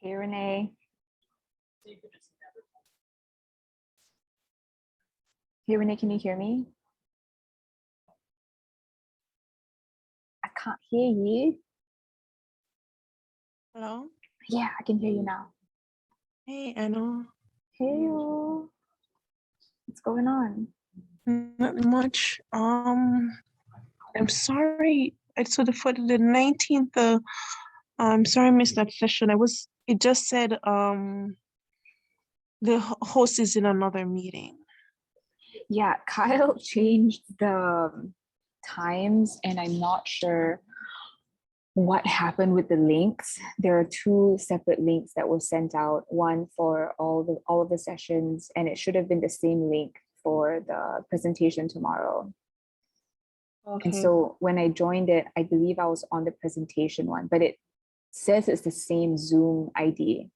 Hey, Renee. Hey, Renee, can you hear me? I can't hear you. Hello. Yeah, I can hear you now. Hey, Anna. Hey, what's going on? Not much. I'm sorry. So for the 19th, I'm sorry I missed that session. It just said the host is in another meeting. Yeah, Kyle changed the times, and I'm not sure what happened with the links. There are two separate links that were sent out, one for all of the sessions, and it should have been the same link for the presentation tomorrow. And Okay. so when I joined it, I believe I was on the presentation one, but it says it's the same Zoom ID.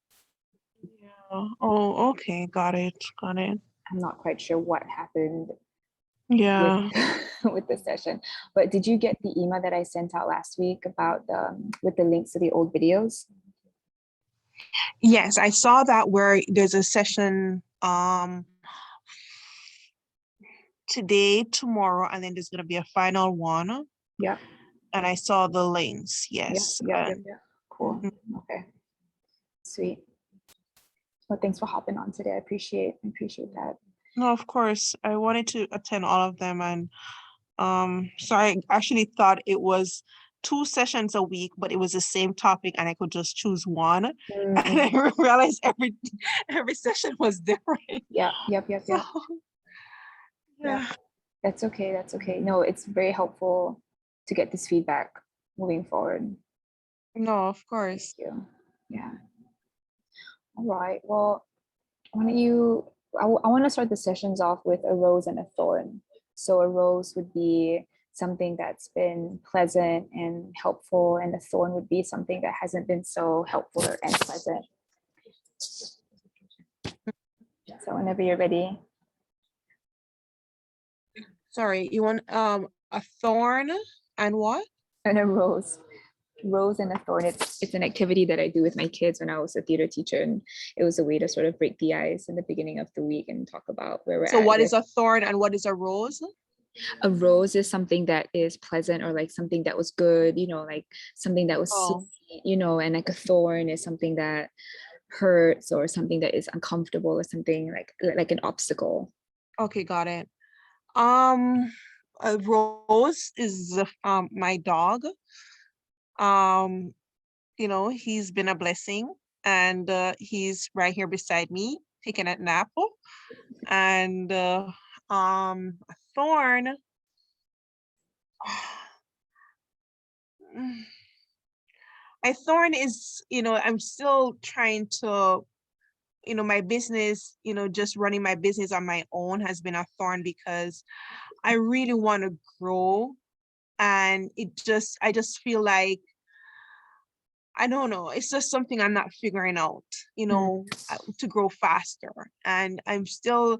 Yeah. Oh, okay. Got it. I'm not quite sure what happened Yeah. with the session. But did you get the email that I sent out last week about with the links to the old videos? Yes, I saw that where there's a session today, tomorrow, and then there's gonna be a final one. Yeah. And I saw the links. Yes. Yeah. Cool. Mhm. Okay. Sweet. Well, thanks for hopping on today. I appreciate that. No, of course. I wanted to attend all of them, and so I actually thought it was 2 sessions a week, but it was the same topic and I could just choose one. And I realized every session was different. Yeah. So, Yeah. yeah. That's okay. That's okay. No, it's very helpful to get this feedback moving forward. No, of Thank course. you. Yeah. All right. Well, why don't I want to start the sessions off with a rose and a thorn. So a rose would be something that's been pleasant and helpful, and a thorn would be something that hasn't been so helpful and pleasant. So whenever you're ready. Sorry, you want a thorn and what? And a rose and a thorn. It's an activity that I do with my kids when I was a theater teacher, and it was a way to sort of break the ice in the beginning of the week and talk about where we're So at what with. is a thorn and what is a rose? A rose is something that is pleasant, or like something that was good, like something that was Oh, sweet, and like a thorn is something that hurts, or something that is uncomfortable, or something like an obstacle. okay, got it. Um, a rose is my dog. Um, he's been a blessing, and he's right here beside me taking a nap. And a thorn. A thorn is, I'm still trying to, my business, just running my business on my own has been a thorn because I really want to grow. And I just feel like, I don't know, it's just something I'm not figuring out, to grow faster. And I'm still,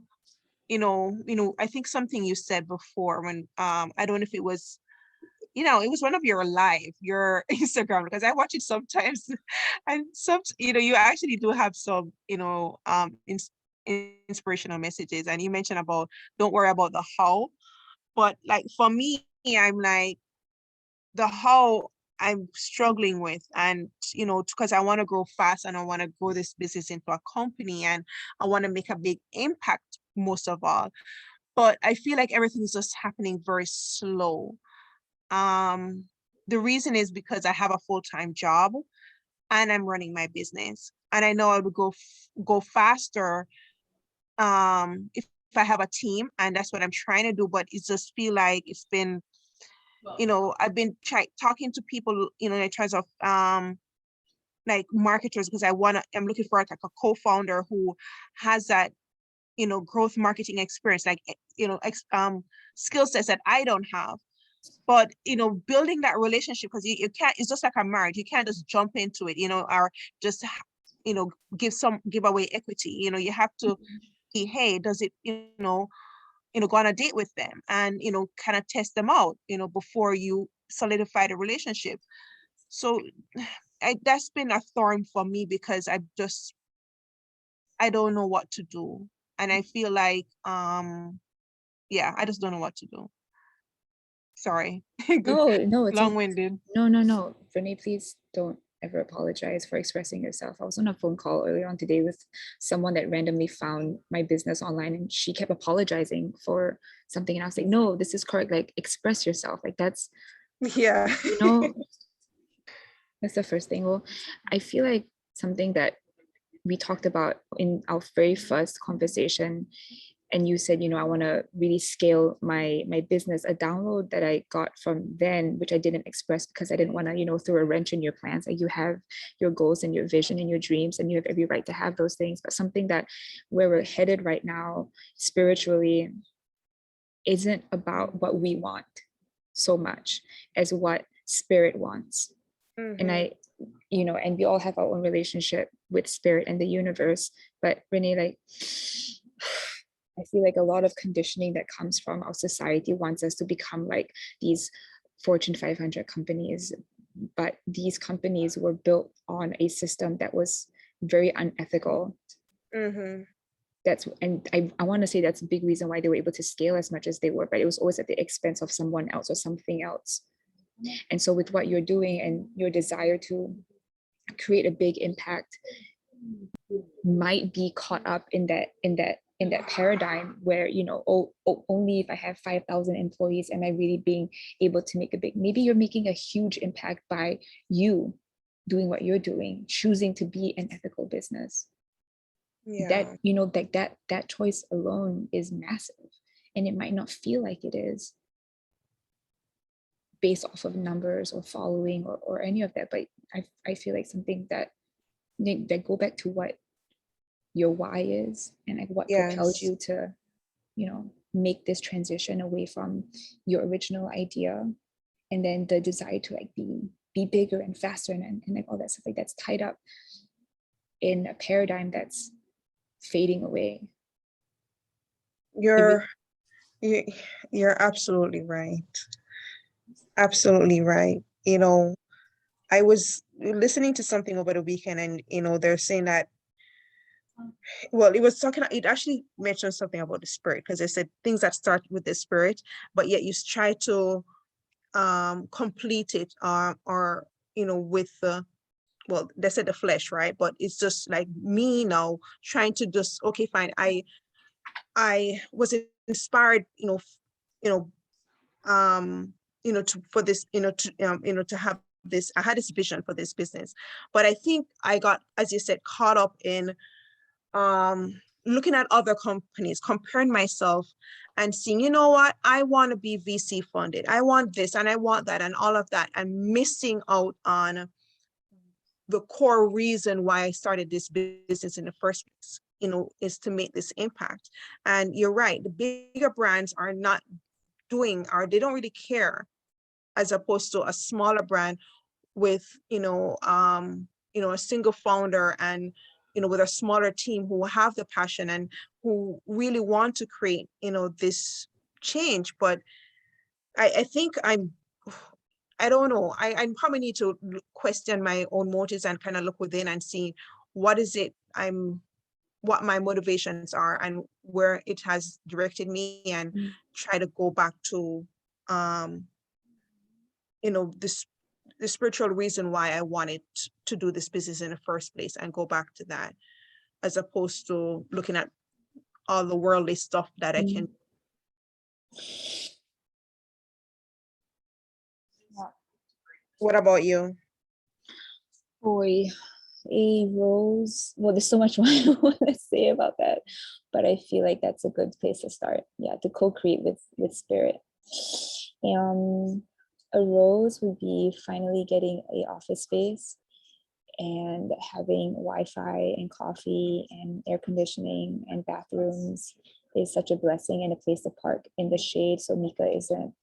I think something you said before when, I don't know if it was, it was one of your Instagram, because I watch it sometimes. And you actually do have some, inspirational messages. And you mentioned about, don't worry about the how, but like for me, I'm like, the how I'm struggling with, and because I want to grow fast and I want to grow this business into a company, and I want to make a big impact most of all. But I feel like everything is just happening very slow. Um, the reason is because I have a full-time job and I'm running my business. And I know I would go faster if I have a team, and that's what I'm trying to do. But it just feel like it's been, I've been talking to people, in terms of like marketers, because I'm looking for like a co-founder who has that, growth marketing experience, like skill sets that I don't have. But building that relationship, because you can't, it's just like a marriage, you can't just jump into it, or just give away equity. You have to see, hey, does it, go on a date with them, and kind of test them out, before you solidify the relationship. So that's been a thorn for me because I don't know what to do. And I feel like, yeah, I just don't know what to do. Sorry. No, no, it's okay. Long-winded. No. Renee, please don't ever apologize for expressing yourself. I was on a phone call earlier on today with someone that randomly found my business online, and she kept apologizing for something. And I was like, no, this is correct. Like, express yourself. Like, that's, Yeah. you know, that's the first thing. Well, I feel like something that we talked about in our very first conversation, and you said, I want to really scale my business. A download that I got from then, which I didn't express because I didn't want to, throw a wrench in your plans. Like, you have your goals and your vision and your dreams, and you have every right to have those things. But something that where we're headed right now spiritually isn't about what we want so much as what spirit wants. And and we all have our own relationship with spirit and the universe. But Renee, like, I feel like a lot of conditioning that comes from our society wants us to become like these Fortune 500 companies. But these companies were built on a system that was very unethical. I want to say that's a big reason why they were able to scale as much as they were, but it was always at the expense of someone else or something else. And so with what you're doing and your desire to create a big impact might be caught up in that paradigm where, only if I have 5,000 employees am I really being able to make a big, maybe you're making a huge impact by you doing what you're doing, choosing to be an ethical business. That, that choice alone is massive, and it might not feel like it is based off of numbers or following or any of that, but I feel like something that go back to what your why is, and like what propelled you to make this transition away from your original idea, and then the desire to like be bigger and faster and like all that stuff, like that's tied up in a paradigm that's fading away. You're absolutely right. Absolutely right. I was listening to something over the weekend, and they're saying that, well, it actually mentioned something about the spirit, because they said things that start with the spirit, but yet you try to complete it, or with the, well, they said the flesh, right? But it's just like me now trying to just, okay, fine, I was inspired, for this, to have this, I had this vision for this business. But I think I got, as you said, caught up in looking at other companies, comparing myself and seeing, what, I want to be VC funded, I want this and I want that and all of that, and missing out on the core reason why I started this business in the first place, is to make this impact. And you're right, the bigger brands are not doing, or they don't really care, as opposed to a smaller brand with, a single founder, and, with a smaller team who have the passion and who really want to create, this change. But I think I don't know. I probably need to question my own motives and kind of look within and see what is it what my motivations are and where it has directed me, and try to go back to, this the spiritual reason why I wanted to do this business in the first place, and go back to that, as opposed to looking at all the worldly stuff that I can. What about you? Boy, a rose. Well, there's so much more I want to say about that, but I feel like that's a good place to start. Yeah, to co-create with spirit. A rose would be finally getting a office space and having Wi-Fi and coffee and air conditioning and bathrooms is such a blessing, and a place to park in the shade so Mika isn't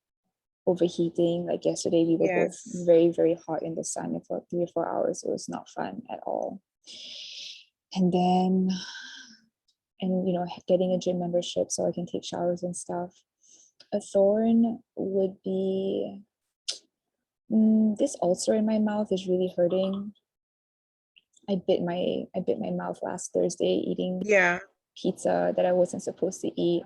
overheating. Like yesterday, we were both very, very hot in the sun for 3 or 4 hours. It was not fun at all. And then, getting a gym membership so I can take showers and stuff. A thorn would be, this ulcer in my mouth is really hurting. I bit my mouth last Thursday eating Yeah. pizza that I wasn't supposed to eat.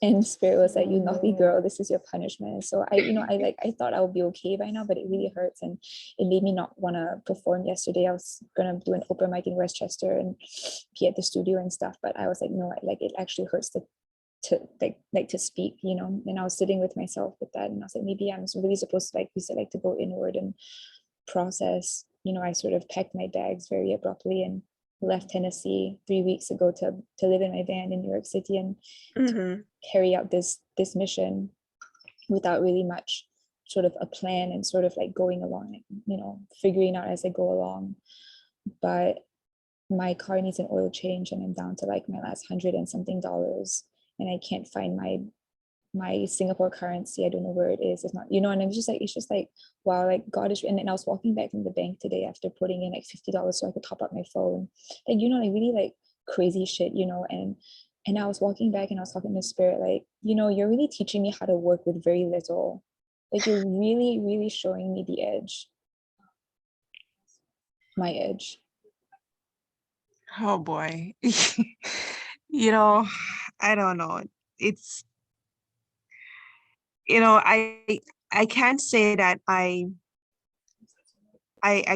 And Spirit was like, "You naughty girl, this is your punishment." So I thought I would be okay by now, but it really hurts, and it made me not want to perform yesterday. I was gonna do an open mic in Westchester and be at the studio and stuff, but I was like, no, like it actually hurts to speak, And I was sitting with myself with that, and I was like, maybe I'm really supposed to, like you said, like to go inward and process. I sort of packed my bags very abruptly and left Tennessee 3 weeks ago to live in my van in New York City and Mm-hmm. carry out this mission without really much sort of a plan and sort of like going along, figuring out as I go along. But my car needs an oil change and I'm down to like my last $100 and something, and I can't find my Singapore currency. I don't know where it is. It's not, and it's just like, wow, like God is. And then I was walking back from the bank today after putting in like $50 so I could top up my phone. Like, like really like crazy shit, and I was walking back and I was talking to Spirit, like, you're really teaching me how to work with very little. Like you're really, really showing me the edge. My edge. Oh boy. I don't know. It's, I can't say that I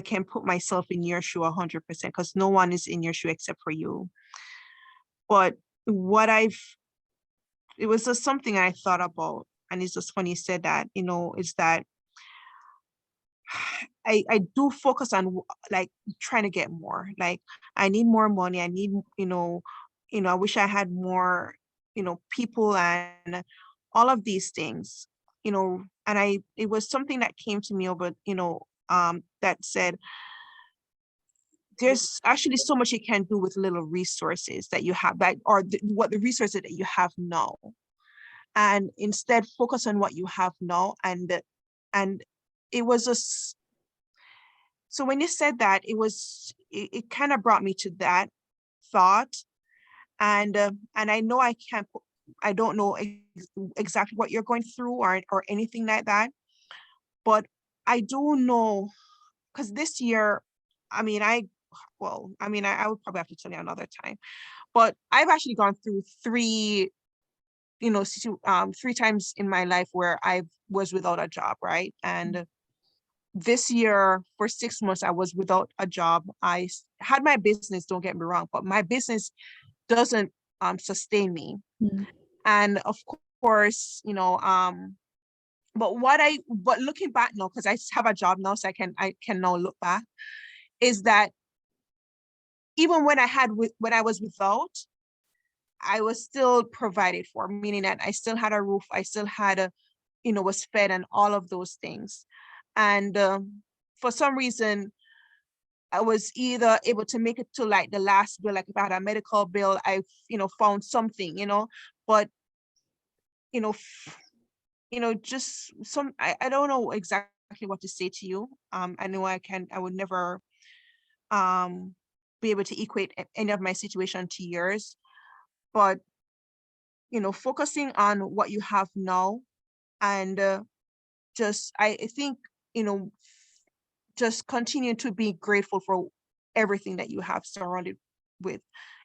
can put myself in your shoe 100% because no one is in your shoe except for you. But it was just something I thought about, and it's just funny you said that, is that I do focus on like trying to get more. Like I need more money. I need, I wish I had more, people and all of these things, and it was something that came to me over, that said, there's actually so much you can do with little resources that you have, that or what the resources that you have now, and instead focus on what you have now. And it was just, so when you said that, it kind of brought me to that thought. And I know I don't know exactly what you're going through or anything like that, but I do know, because this year, I mean, I would probably have to tell you another time, but I've actually gone through three, 3 times in my life where I was without a job, right? And this year, for 6 months, I was without a job. I had my business, don't get me wrong, but my business doesn't sustain me. Mm. And of course, but looking back now, because I have a job now, so I can now look back, is that even when I was without, I was still provided for, meaning that I still had a roof, I still had was fed and all of those things. And for some reason, I was either able to make it to like the last bill, like if I had a medical bill, I, found something, but, just I don't know exactly what to say to you. I know I would never be able to equate any of my situation to yours, but, focusing on what you have now, and I think, you know, just continue to be grateful for everything that you have surrounded with.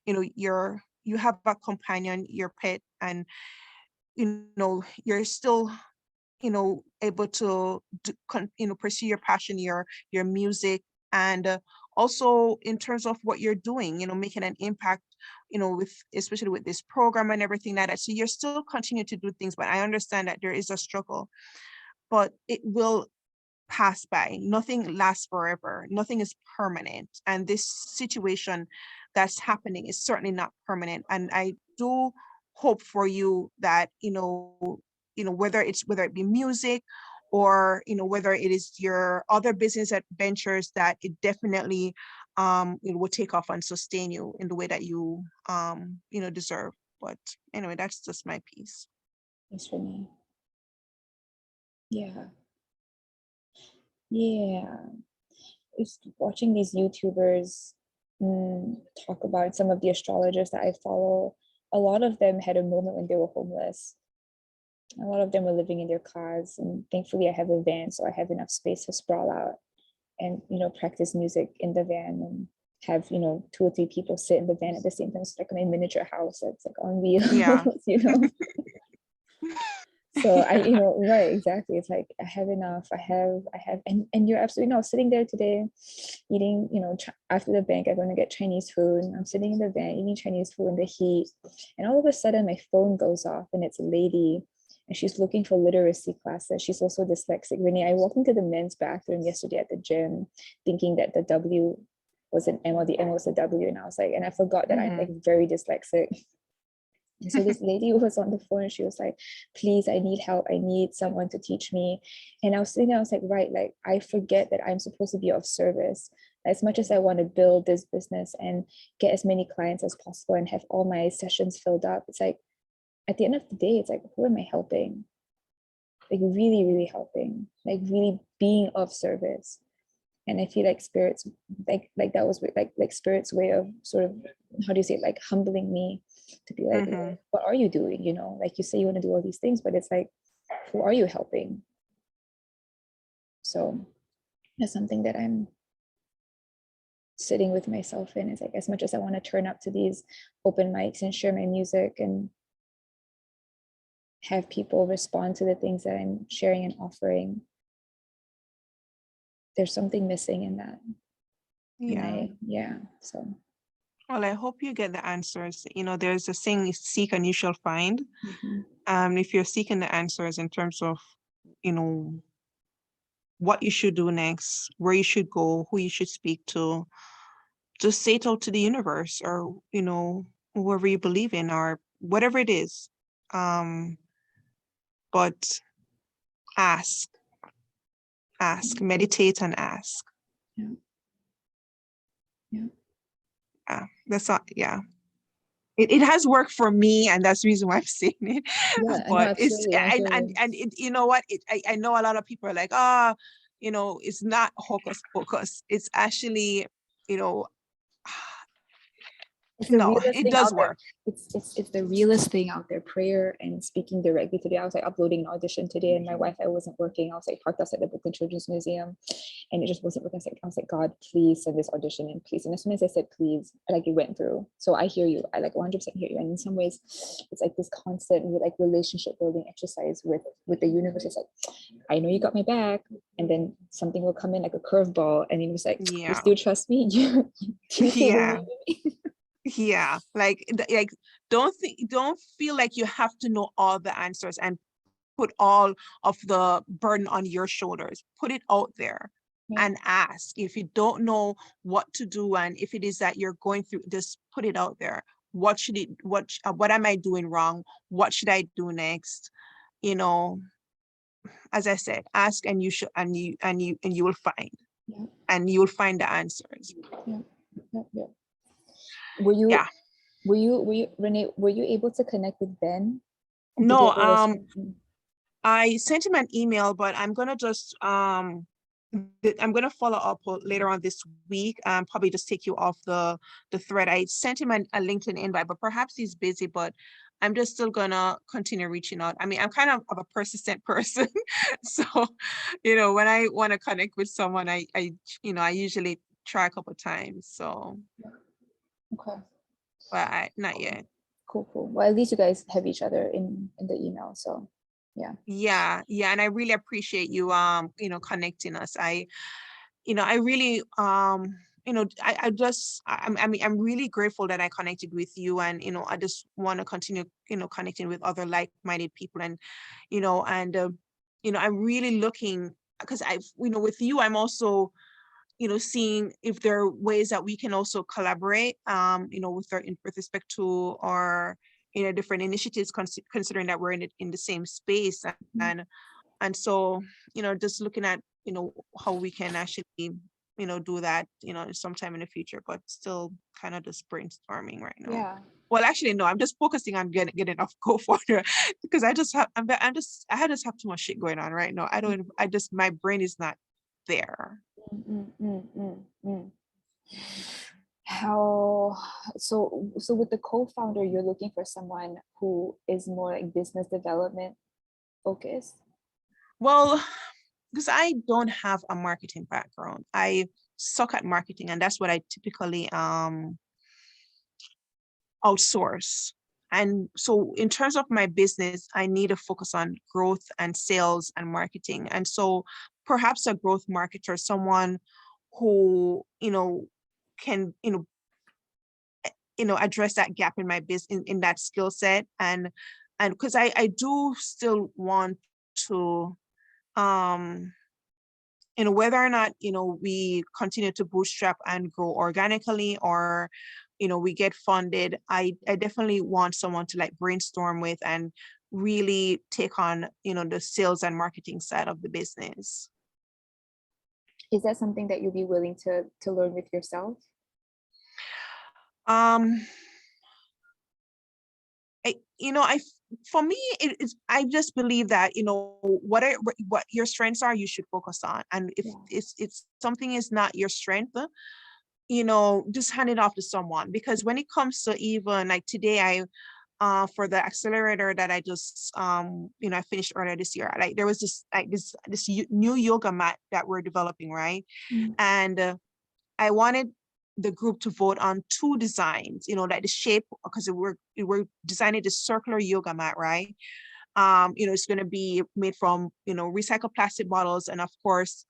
You have a companion, your pet, and you're still able to pursue your passion, your music, and also in terms of what you're doing, making an impact, with especially with this program and everything like that. So you're still continue to do things, but I understand that there is a struggle, but it will pass by. Nothing lasts forever. Nothing is permanent. And this situation that's happening is certainly not permanent. And I do hope for you that, whether it be music or, whether it is your other business adventures, that it definitely it will take off and sustain you in the way that you deserve. But anyway, that's just my piece. Thanks for me. Yeah. Yeah. Just watching these YouTubers talk about some of the astrologers that I follow. A lot of them had a moment when they were homeless. A lot of them were living in their cars, and thankfully I have a van, so I have enough space to sprawl out. and, you know, practice music in the van and have, you know, 2 or 3 people sit in the van at the same time. It's like my miniature house that's like on wheels, Yeah. you know. So I, you Yeah. know, right, exactly. It's like I have enough. And you're absolutely not sitting there today eating, you know, after the bank, I'm going to get Chinese food. And I'm sitting in the van eating Chinese food in the heat. And all of a sudden my phone goes off and it's a lady and she's looking for literacy classes. She's also dyslexic. Renee, I walked into the men's bathroom yesterday at the gym thinking that the W was an M or the M was a W. And I was like, and I forgot that I'm like very dyslexic. And so this lady was on the phone and she was like, please, I need help. I need someone to teach me. And I was sitting there, I was like, right, like I forget that I'm supposed to be of service. As much as I want to build this business and get as many clients as possible and have all my sessions filled up, it's like, at the end of the day, it's like, who am I helping? Like really, really helping, like really being of service. And I feel like spirits, like that was like spirit's way of sort of, how do you say it, like humbling me to be like, what are you doing? You know, like you say you want to do all these things, but it's like, who are you helping? So that's something that I'm sitting with myself in. It's like, as much as I want to turn up to these open mics and share my music and have people respond to the things that I'm sharing and offering, there's something missing in that. And so. Well, I hope you get the answers. You know, there's a saying, seek and you shall find. If you're seeking the answers in terms of, you know, what you should do next, where you should go, who you should speak to, just say it out to the universe or, you know, whoever you believe in or whatever it is. But ask, meditate and ask. That's not, It has worked for me, and that's the reason why I'm saying it. Yeah, I know, But it's absolutely. and it, you know what? I know a lot of people are like, oh, you know, it's not hocus pocus. It's actually, you know, It's the no, realest it thing out does there. work. It's the realest thing out there. Prayer and speaking directly to the. I was like uploading an audition today, and my Wi-Fi wasn't working. I was like parked outside the Brooklyn Children's Museum, and it just wasn't working. I was like, God, please send this audition in, please. And as soon as I said please, like it went through. So I hear you. I like 100% hear you. And in some ways, it's like this constant like relationship building exercise with the universe. It's like, I know you got my back, and then something will come in like a curveball, and you're just like, you still trust me? Do you still believe in me? Yeah, like don't feel like you have to know all the answers and put all of the burden on your shoulders. Put it out there and ask. If you don't know what to do, and if it is that you're going through, just put it out there. What am I doing wrong? What should I do next? You know, as I said, ask and you should, and you will find, and you will find the answers. Were you Renee, were you able to connect with Ben? No, I sent him an email, but I'm gonna just I'm gonna follow up later on this week. Probably just take you off the thread. I sent him a LinkedIn invite, but perhaps he's busy. But I'm just still gonna continue reaching out. I mean, I'm kind of a persistent person, so you know, when I want to connect with someone, I usually try a couple of times. So okay, but not yet. cool. Well, at least you guys have each other in the email, so yeah, and I really appreciate you connecting us. I really I mean, I'm really grateful that I connected with you, and I just want to continue connecting with other like-minded people, and I'm really looking, because with you I'm also seeing if there are ways that we can also collaborate, with respect to our different initiatives, considering that we're in the same space, and so just looking at how we can actually do that sometime in the future, but still kind of just brainstorming right now. Well, actually, no, I'm just focusing on getting off co-founder, because I just have too much shit going on right now. My brain is not there. How so with the co-founder, you're looking for someone who is more like business development focused? Well, because I don't have a marketing background. I suck at marketing, and that's what I typically outsource. And so in terms of my business, I need to focus on growth and sales and marketing. And so perhaps a growth marketer, someone who, can, address that gap in my business, in that skill set. And because I do still want to, whether or not, we continue to bootstrap and grow organically, or, we get funded, I definitely want someone to like brainstorm with and really take on, the sales and marketing side of the business. Is that something that you'll be willing to learn with yourself? For me, I just believe that, what your strengths are, you should focus on. And if it's something is not your strength, just hand it off to someone. Because when it comes to even like today, for the accelerator that I just, I finished earlier this year, like there was this new yoga mat that we're developing, right? And I wanted the group to vote on 2 designs, like the shape, because we're designing this circular yoga mat, right? It's going to be made from, recycled plastic bottles. And of course,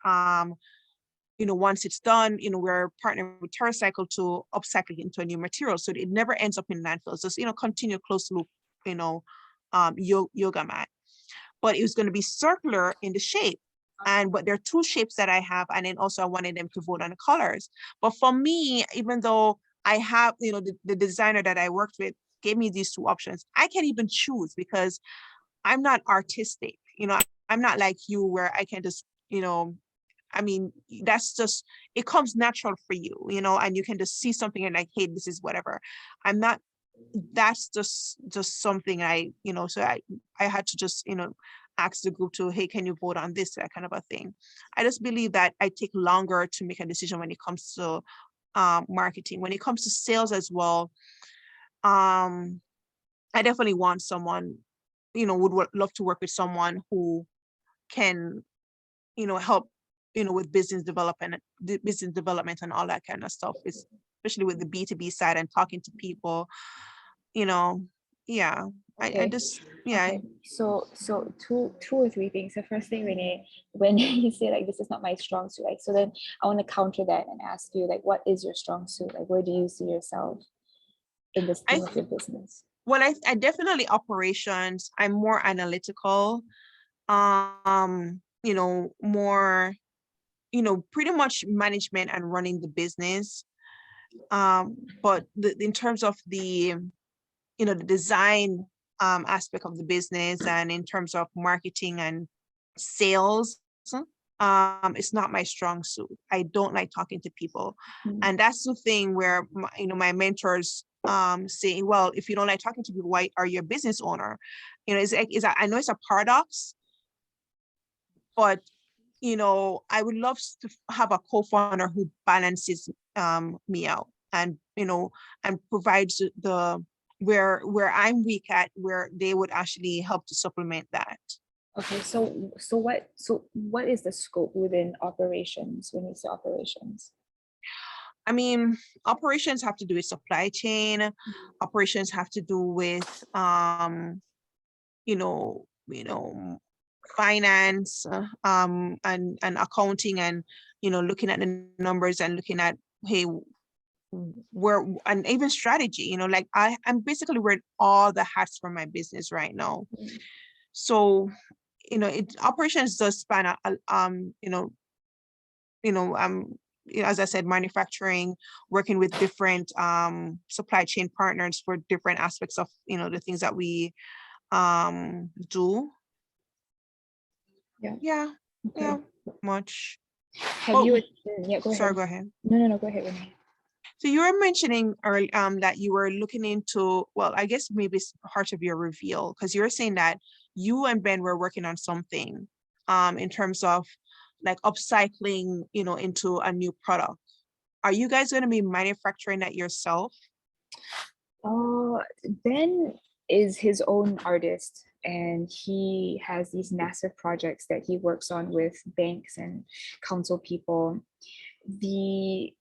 once it's done, we're partnering with TerraCycle to upcycle it into a new material. So it never ends up in landfills. Just, continue closed loop, yoga mat. But it was going to be circular in the shape. But there are 2 shapes that I have. And then also I wanted them to vote on the colors. But for me, even though I have, the designer that I worked with gave me these 2 options, I can't even choose because I'm not artistic. I'm not like you where I can just, that's just, it comes natural for you, and you can just see something and like, hey, this is whatever. I'm not, that's just something so I had to just, ask the group to, hey, can you vote on this, that kind of a thing. I just believe that I take longer to make a decision when it comes to marketing. When it comes to sales as well, I definitely want someone, would love to work with someone who can, help, with business development and all that kind of stuff, especially with the B2B side and talking to people, yeah. Okay. I just, yeah. Okay. So two or three things. The first thing, Renee, when you say like this is not my strong suit, like, so then I want to counter that and ask you, like, what is your strong suit? Like, where do you see yourself in this thing of your business? Well, I definitely operations. I'm more analytical. More, pretty much management and running the business. But in terms of the, the design aspect of the business, and in terms of marketing and sales, it's not my strong suit. I don't like talking to people. And that's the thing where my mentors say, well, if you don't like talking to people, why are you a business owner? I know it's a paradox, but I would love to have a co-founder who balances me out, and and provides the where I'm weak at, where they would actually help to supplement that. Okay, so what is the scope within operations when you say operations? I mean, operations have to do with supply chain. Operations have to do with you know finance, and accounting, and looking at the numbers and looking at, hey, where, and even strategy, like I'm basically wearing all the hats for my business right now. So operations does span as I said, manufacturing, working with different supply chain partners for different aspects of the things that we do. Yeah. Okay. Much. Have you? Yeah, go ahead. Sorry, go ahead. No, go ahead, Renee. So you were mentioning early, that you were looking into, well, I guess maybe it's part of your reveal, because you were saying that you and Ben were working on something in terms of like upcycling, into a new product. Are you guys going to be manufacturing that yourself? Ben is his own artist, and he has these massive projects that he works on with banks and council people. The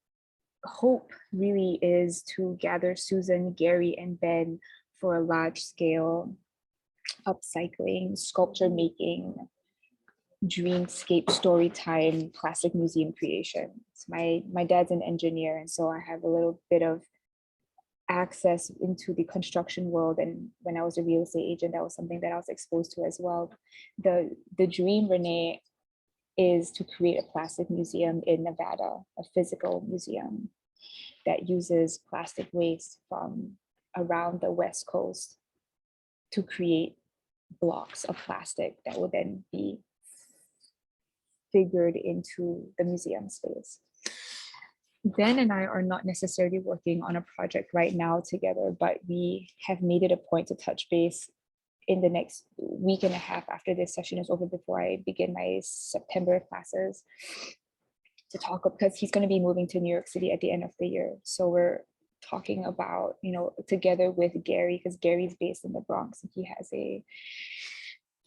hope really is to gather Susan, Gary, and Ben for a large scale upcycling, sculpture making, dreamscape story time plastic museum creation. My dad's an engineer, and so I have a little bit of access into the construction world. And when I was a real estate agent, that was something that I was exposed to as well. The dream, Renee, is to create a plastic museum in Nevada, a physical museum that uses plastic waste from around the West Coast to create blocks of plastic that will then be figured into the museum space. Ben and I are not necessarily working on a project right now together, but we have made it a point to touch base in the next week and a half after this session is over, before I begin my September classes, to talk, because he's going to be moving to New York City at the end of the year. So we're talking about, together with Gary, because Gary's based in the Bronx, and he has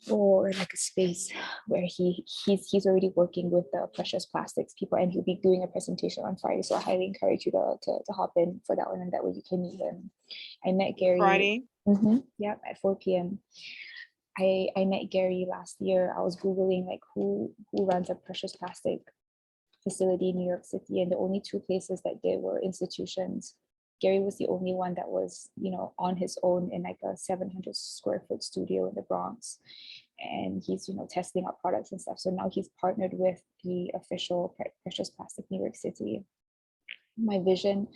like a space where he's already working with the precious plastics people, and he'll be doing a presentation on Friday. So I highly encourage you to hop in for that one, and that way you can meet him. I met Gary Friday. Yeah, at 4 p.m. I met Gary last year. I was Googling like who runs a precious plastic facility in New York City, and the only two places that did were institutions. Gary was the only one that was, on his own in like a 700 square foot studio in the Bronx. And he's, testing out products and stuff. So now he's partnered with the official Precious Plastic New York City. My vision,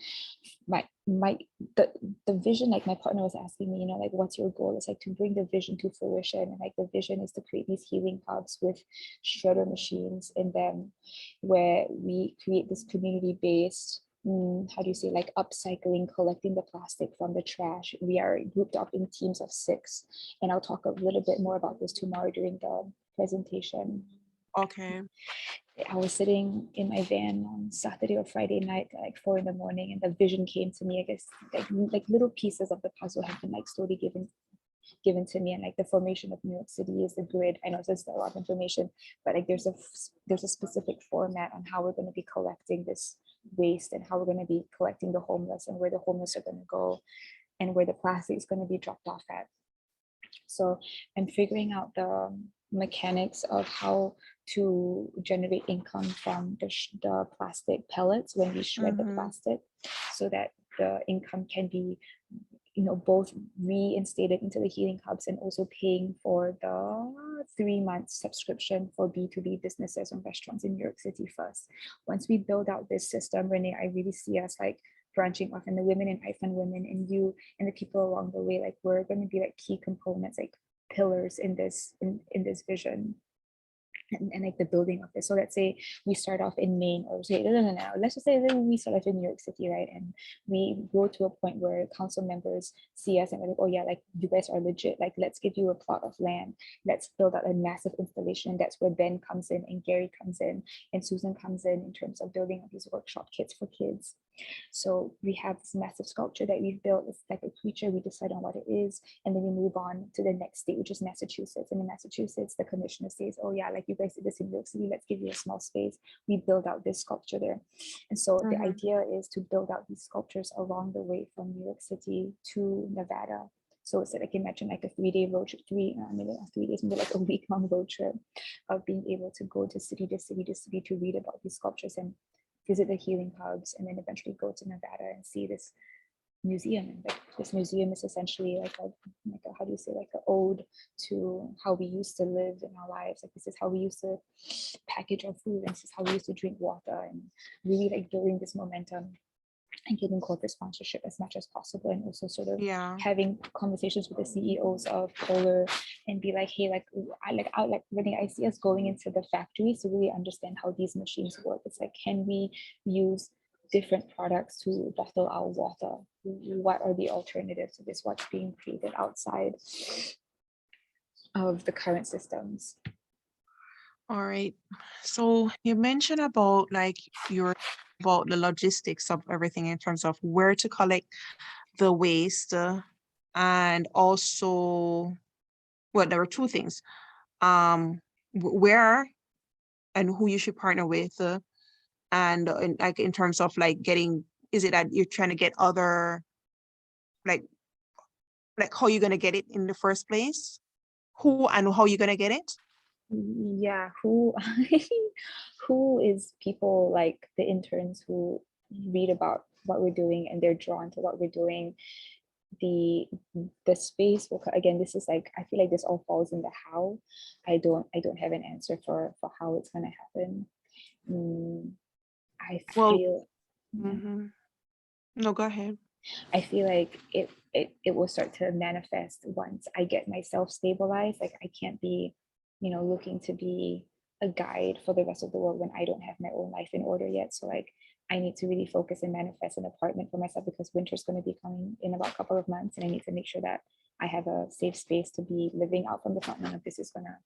the vision, like my partner was asking me, like, what's your goal? It's like to bring the vision to fruition. And like the vision is to create these healing hubs with shredder machines in them, where we create this community-based, how do you say, like upcycling, collecting the plastic from the trash. We are grouped up in teams of 6, and I'll talk a little bit more about this tomorrow during the presentation. Okay. I was sitting in my van on Saturday or Friday night at like 4 a.m, and the vision came to me. I guess like little pieces of the puzzle have been like slowly given to me, and like the formation of New York City is the grid. I know there's a lot of information, but like there's a specific format on how we're going to be collecting this waste, and how we're going to be collecting the homeless, and where the homeless are going to go, and where the plastic is going to be dropped off at. So I'm figuring out the mechanics of how to generate income from the plastic pellets when we shred the plastic, so that the income can be, both reinstated into the healing hubs, and also paying for the 3-month subscription for B2B businesses and restaurants in New York City first. Once we build out this system, Renee, I really see us like branching off, and the women in IFAN Women and you and the people along the way, like we're going to be like key components, like pillars in this vision. And like the building of this. So let's say we start off in Maine, or say, no. Let's just say that we start off in New York City, right? And we go to a point where council members see us and we're like, oh yeah, like you guys are legit. Like, let's give you a plot of land. Let's build out a massive installation. That's where Ben comes in, and Gary comes in, and Susan comes in terms of building up these workshop kits for kids. So we have this massive sculpture that we've built. It's like a creature. We decide on what it is, and then we move on to the next state, which is Massachusetts. And in Massachusetts, the commissioner says, oh yeah, like you guys did this in New York City, let's give you a small space. We build out this sculpture there. And so the idea is to build out these sculptures along the way from New York City to Nevada. So it's like, imagine like a 3-day road trip, maybe not 3 days, maybe like a week-long road trip of being able to go to city to city to city to read about these sculptures and visit the healing hubs, and then eventually go to Nevada and see this museum. And like this museum is essentially like a how do you say, like an ode to how we used to live in our lives. Like this is how we used to package our food, and this is how we used to drink water, and really like building this momentum and getting corporate sponsorship as much as possible, and also sort of having conversations with the CEOs of Polar and be like, hey, like really, I see us going into the factories to really understand how these machines work. It's like, can we use different products to bottle our water? What are the alternatives to this? What's being created outside of the current systems? All right. So you mentioned about like about the logistics of everything in terms of where to collect the waste, and also, well, there were two things. Where and who you should partner with, and like in terms of like getting, is it that you're trying to get other, like how you're gonna get it in the first place? Who and how you're gonna get it? Yeah, who who is people like the interns who read about what we're doing and they're drawn to what we're doing. The the space will again, this is like, I feel like this all falls in the how. I don't have an answer for how it's going to happen. Mm, I Well, feel no, go ahead. I feel like it will start to manifest once I get myself stabilized. Like I can't be, looking to be a guide for the rest of the world when I don't have my own life in order yet. So like I need to really focus and manifest an apartment for myself because winter's going to be coming in about a couple of months, and I need to make sure that I have a safe space to be living out from the front. None of this is gonna,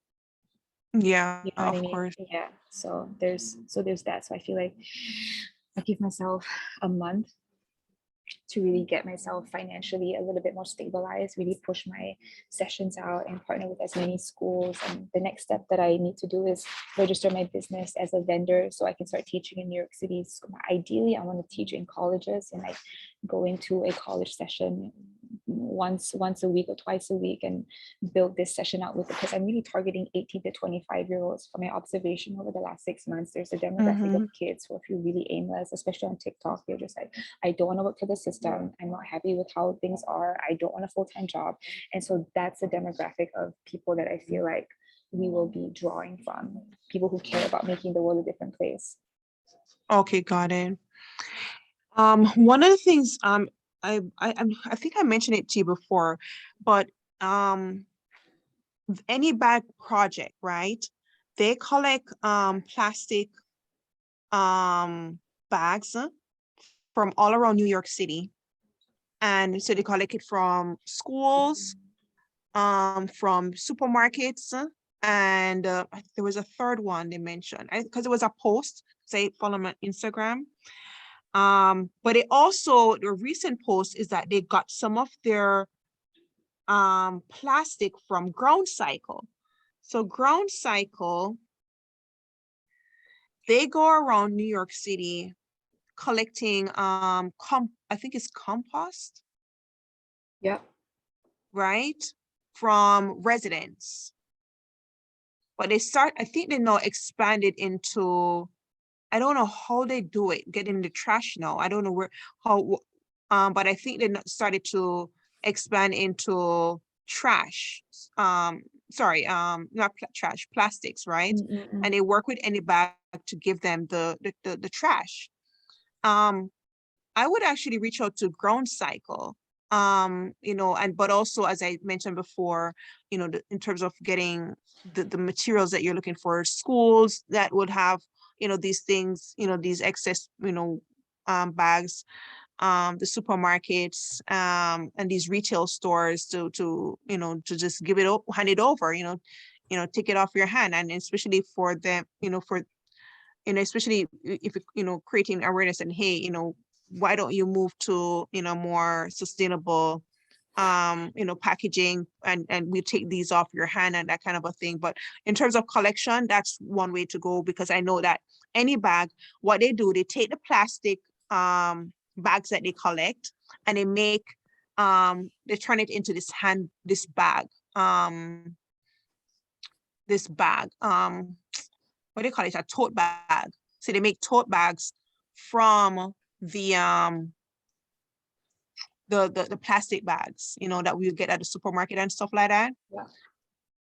Yeah, you know what I of mean? course. Yeah. So there's that. So I feel like I give myself a month to really get myself financially a little bit more stabilized, really push my sessions out and partner with as many schools. And the next step that I need to do is register my business as a vendor so I can start teaching in New York City. Ideally, I want to teach in colleges and like go into a college session once a week or twice a week and build this session out with it, because I'm really targeting 18 to 25-year-olds. From my observation over the last 6 months, there's a demographic of kids who feel really aimless, especially on TikTok. They're just like, I don't want to work for the system. I'm not happy with how things are. I don't want a full-time job. And so that's the demographic of people that I feel like we will be drawing from, people who care about making the world a different place. Okay, got it. One of the things, I think I mentioned it to you before, but any bag project, right? They collect plastic bags from all around New York City. And so they collect it from schools, from supermarkets, and there was a third one they mentioned, because it was a post, say follow me on Instagram. But it also, the recent post is that they got some of their plastic from Ground Cycle. So Ground Cycle, they go around New York City collecting I think it's compost, Yeah. right? From residents. But I think they now expanded into, I don't know how they do it, getting the trash now. I don't know but I think they started to expand into trash. Sorry, not trash, plastics, right? Mm-mm-mm. And they work with any bag to give them the trash. Um, I would actually reach out to Ground Cycle, but also, as I mentioned before, in terms of getting the materials that you're looking for, schools that would have, these things, these excess, bags, the supermarkets, and these retail stores to just hand it over, take it off your hand. And especially for them, especially if, creating awareness and, hey, why don't you move to, more sustainable, packaging, and we take these off your hand and that kind of a thing. But in terms of collection, that's one way to go, because I know that any bag, what they do, they take the plastic bags that they collect, and they turn it into this bag, what do you call it? A tote bag. So they make tote bags from the plastic bags, that we get at the supermarket and stuff like that. Yeah.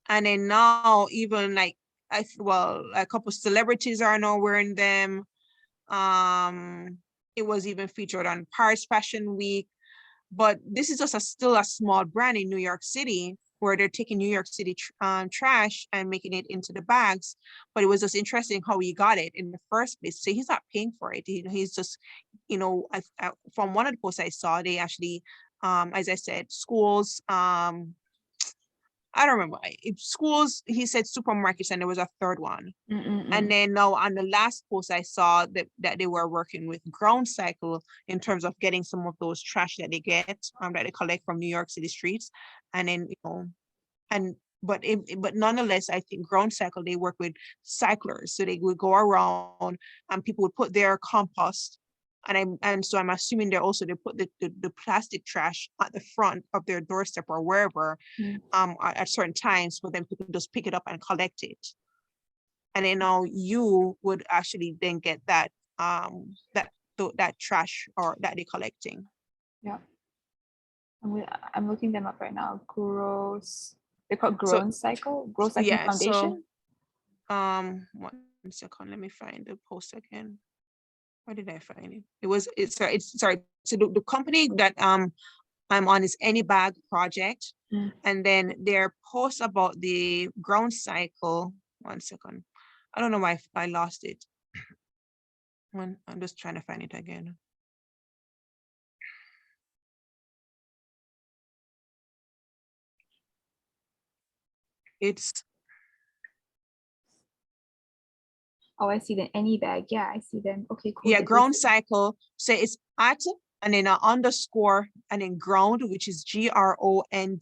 And then now even like a couple celebrities are now wearing them. It was even featured on Paris Fashion Week. But this is just still a small brand in New York City, where they're taking New York City trash and making it into the bags. But it was just interesting how he got it in the first place. So he's not paying for it. He's just, from one of the posts I saw, they actually, as I said, schools, I don't remember. Schools, he said supermarkets, and there was a third one. Mm-mm-mm. And then now on the last post I saw that they were working with Ground Cycle in terms of getting some of those trash that they get, that they collect from New York City streets. And then, and but nonetheless, I think Ground Cycle, they work with cyclers. So they would go around and people would put their compost. And so I'm assuming they put the plastic trash at the front of their doorstep or wherever Mm. at certain times for them to just pick it up and collect it. And then now you would actually then get that that trash or that they're collecting. Yeah. I'm looking them up right now. They're called So Grown Cycle, Grow Cycle yeah, so Foundation. 1 second, let me find the post again. Where did I find it? It's sorry. So the company that I'm on is Any Bag Project. Mm. And then their post about the Ground Cycle. 1 second. I don't know why I lost it. I'm just trying to find it again. It's Oh, I see the Any Bag. Yeah, I see them. Okay, cool. yeah, Ground Cycle. So it's at and then underscore and then ground, which is GROND, and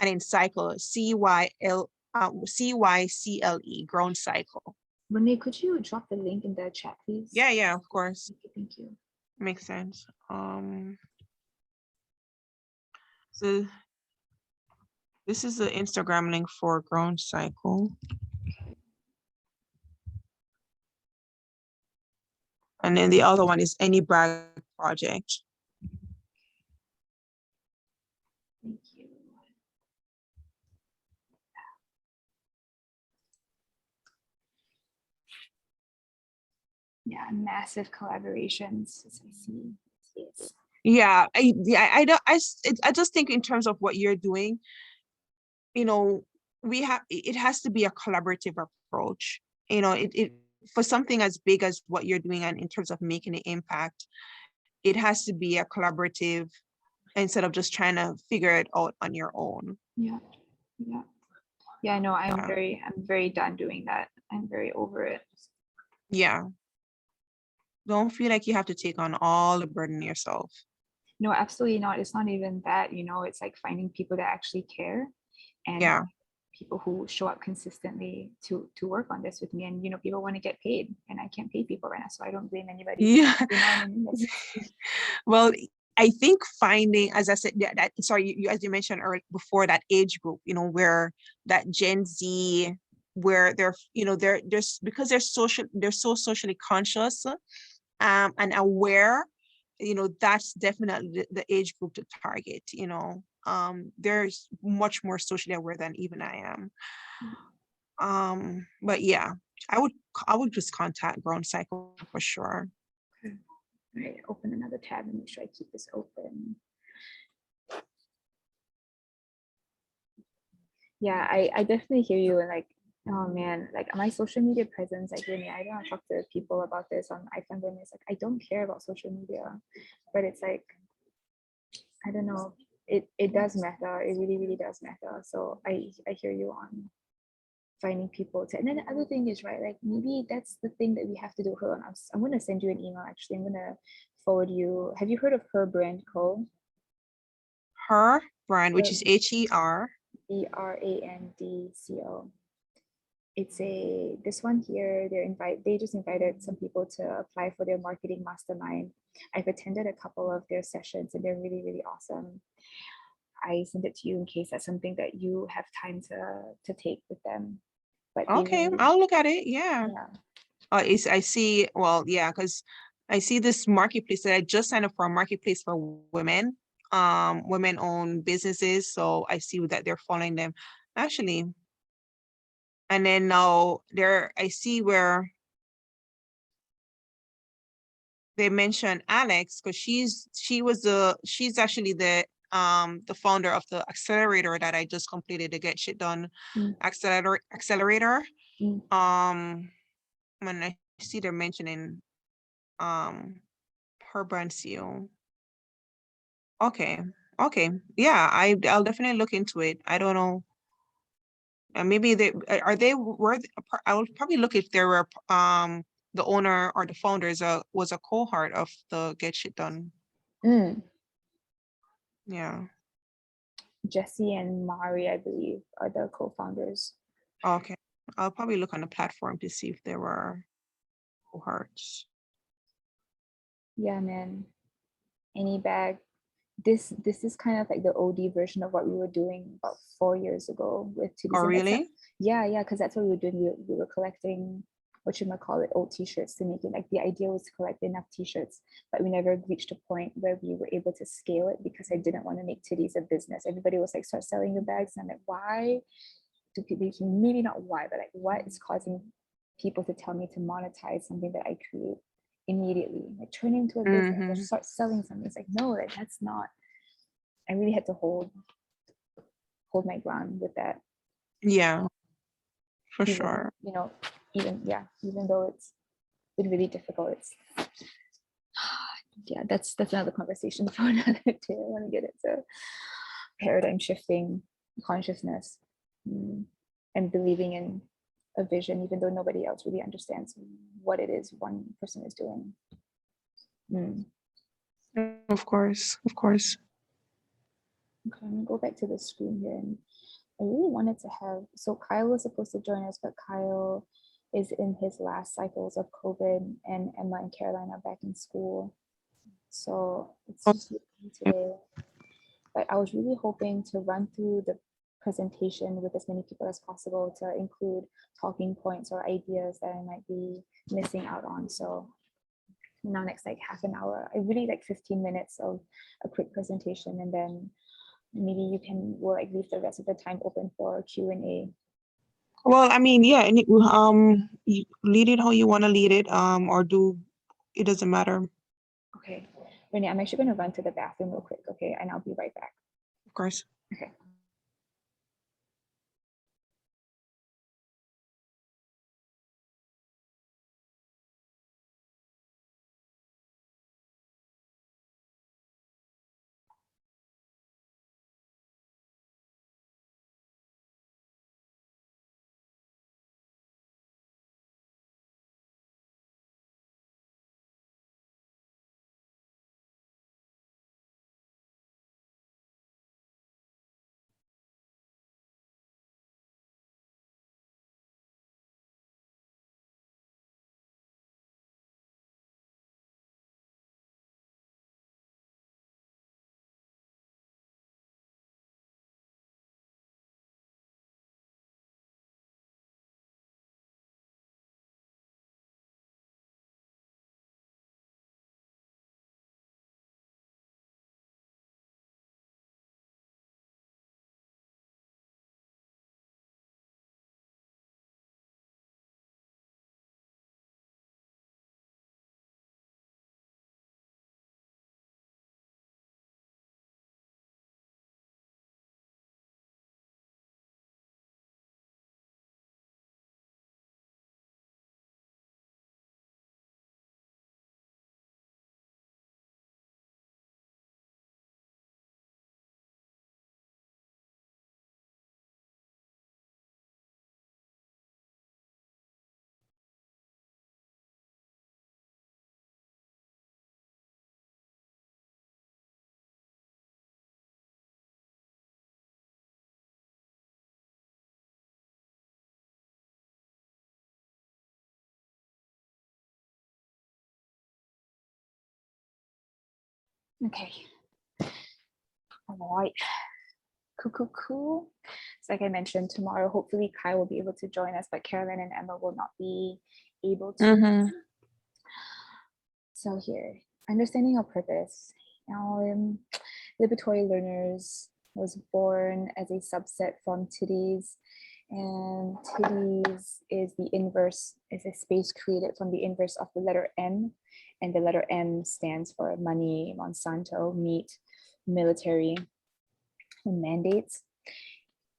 then cycle, CYCLE, Ground Cycle. Renee, could you drop the link in the chat, please? Yeah, of course. Thank you. Makes sense. So this is the Instagram link for Ground Cycle. And then the other one is Any Bag Project. Thank you. Yeah, massive collaborations, as I see. Yes. Yeah, I just think in terms of what you're doing, it has to be a collaborative approach. It for something as big as what you're doing and in terms of making an impact, it has to be a collaborative instead of just trying to figure it out on your own. Yeah. I know I'm very done doing that. I'm very over it. Yeah. Don't feel like you have to take on all the burden yourself. No, absolutely not. It's not even that, it's like finding people that actually care and Yeah. people who show up consistently to work on this with me. And people want to get paid and I can't pay people right now. So I don't blame anybody. Yeah. Well, Well, I think finding, as I said, as you mentioned earlier before, that age group, where that Gen Z, where they're just because they're so socially conscious, and aware, that's definitely the age group to target. They're much more socially aware than even I am. But yeah, I would just contact Ground Cycle for sure. Okay. All right, open another tab and make sure I keep this open. Yeah, I definitely hear you. And like, oh man, like my social media presence, like really, I don't talk to people about this on iPhone. It's like I don't care about social media, but it's like, I don't know, it does matter. It really, really does matter. So I hear you on finding people to, and then the other thing is, right, like maybe that's the thing that we have to do. Hold on, I'm gonna send you an email actually. I'm gonna forward you. Have you heard of Her Brand Co? Her Brand, which is HER. BRANDCO. It's this one here, they just invited some people to apply for their marketing mastermind. I've attended a couple of their sessions and they're really, really awesome. I sent it to you in case that's something that you have time to take with them. But Okay, I'll look at it. Yeah. I see. Well, yeah, because I see this marketplace that I just signed up for, a marketplace for women, women-owned businesses. So I see that they're following them actually. And then now I see where they mentioned Alex, because she's actually the founder of the accelerator that I just completed, the Get Shit Done accelerator. When I see they're mentioning Her Brand CEO. Okay. Yeah, I'll definitely look into it. I don't know. And maybe they are they were I would probably look if there were the owner or the founders was a cohort of the Get Shit Done. Mm, Yeah. Jesse and Mari, I believe, are the co-founders. Okay. I'll probably look on the platform to see if there were cohorts. Yeah, man. Any bag. This is kind of like the OD version of what we were doing about 4 years ago with Oh, Titties. And that's really? yeah, because that's what we were doing. We were collecting what you might call it, old t-shirts to make it. Like the idea was to collect enough t-shirts, but we never reached a point where we were able to scale it because I didn't want to make Titties a business. Everybody was like, start selling your bags. And I'm like, why do people, maybe not why, but like what is causing people to tell me to monetize something that I create immediately, like turn it into a business or start selling something? It's like, no, like that's not. I really had to hold my ground with that. Yeah, for Even, sure. you know, even though it's been really difficult, it's yeah, that's another conversation for another day. I want to get into paradigm shifting consciousness, and believing in a vision, even though nobody else really understands what it is one person is doing. Of course, of course. Okay, I'm gonna go back to the screen here, and I really wanted to have, so Kyle was supposed to join us, but Kyle is in his last cycles of COVID, and Emma and Caroline are back in school. So it's just me today. But I was really hoping to run through the presentation with as many people as possible to include talking points or ideas that I might be missing out on. So now next like half an hour, I really like 15 minutes of a quick presentation, and then maybe we'll like leave the rest of the time open for Q&A. Well, I mean, yeah, and you lead it how you want to lead it, or do it doesn't matter. Okay, Renee, I'm actually going to run to the bathroom real quick, okay, and I'll be right back. Of course. Okay. Okay. All right. Cool. So like I mentioned, tomorrow, hopefully Kai will be able to join us, but Carolyn and Emma will not be able to. So here, understanding our purpose. Liberatory Learners was born as a subset from Titties, and Titties is the inverse, is a space created from the inverse of the letter M, and the letter M stands for money, Monsanto, meat, military, and mandates.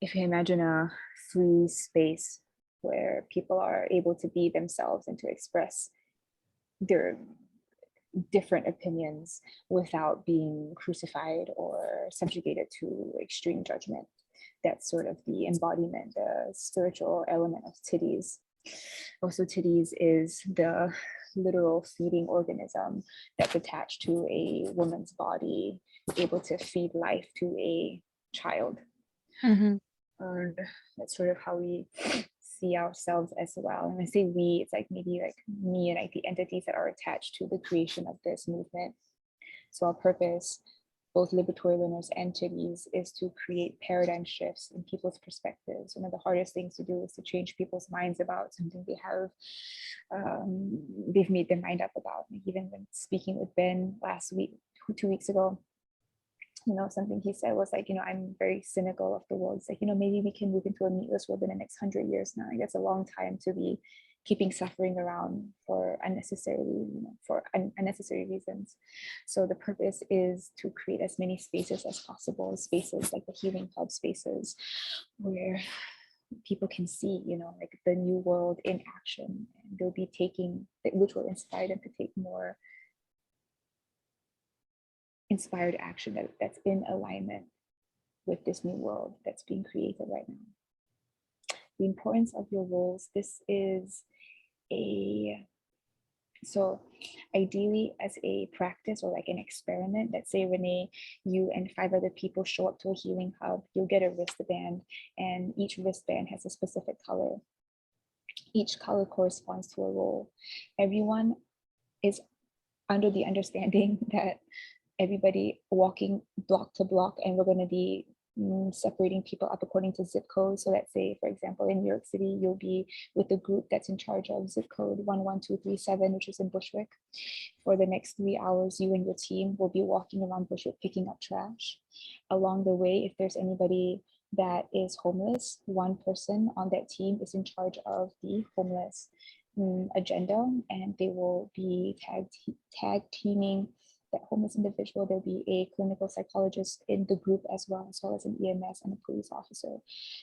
If you imagine a free space where people are able to be themselves and to express their different opinions without being crucified or subjugated to extreme judgment, that's sort of the embodiment, the spiritual element of titties. Also, titties is the literal feeding organism that's attached to a woman's body, able to feed life to a child. Mm-hmm. And that's sort of how we see ourselves as well. And I say we, it's like maybe like me and like the entities that are attached to the creation of this movement. So our purpose, both liberatory learners and chitties, is to create paradigm shifts in people's perspectives. One of the hardest things to do is to change people's minds about something they've made their mind up about. Like even when speaking with Ben last week, 2 weeks ago, something he said was like, I'm very cynical of the world. It's like, maybe we can move into a meatless world in the next 100 years now. Like, that's a long time to be keeping suffering around for unnecessary reasons. So the purpose is to create as many spaces as possible, spaces like the healing hub spaces where people can see, like the new world in action, and they'll be taking, which will inspire them to take more inspired action that's in alignment with this new world that's being created right now. The importance of your roles. This is so ideally as a practice or like an experiment, let's say Renee, you and 5 other people show up to a healing hub, you'll get a wristband, and each wristband has a specific color. Each color corresponds to a role. Everyone is under the understanding that everybody walking block to block, and we're going to be separating people up according to zip code. So let's say, for example, in New York City, you'll be with the group that's in charge of zip code 11237, which is in Bushwick. For the next 3 hours, you and your team will be walking around Bushwick picking up trash. Along the way, if there's anybody that is homeless, one person on that team is in charge of the homeless agenda, and they will be tag teaming that homeless individual. There'll be a clinical psychologist in the group as well as an EMS and a police officer.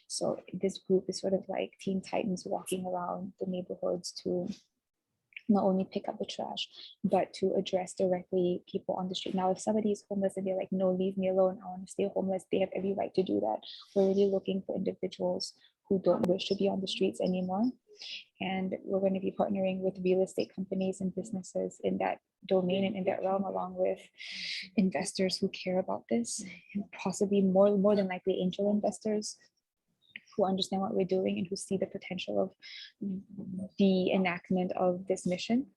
So this group is sort of like Teen Titans walking around the neighborhoods to not only pick up the trash, but to address directly people on the street. Now, if somebody is homeless and they're like, no, leave me alone, I want to stay homeless, they have every right to do that. We're really looking for individuals who don't wish to be on the streets anymore. And we're going to be partnering with real estate companies and businesses in that domain and in that realm, along with investors who care about this, and possibly more than likely angel investors who understand what we're doing and who see the potential of the enactment of this mission.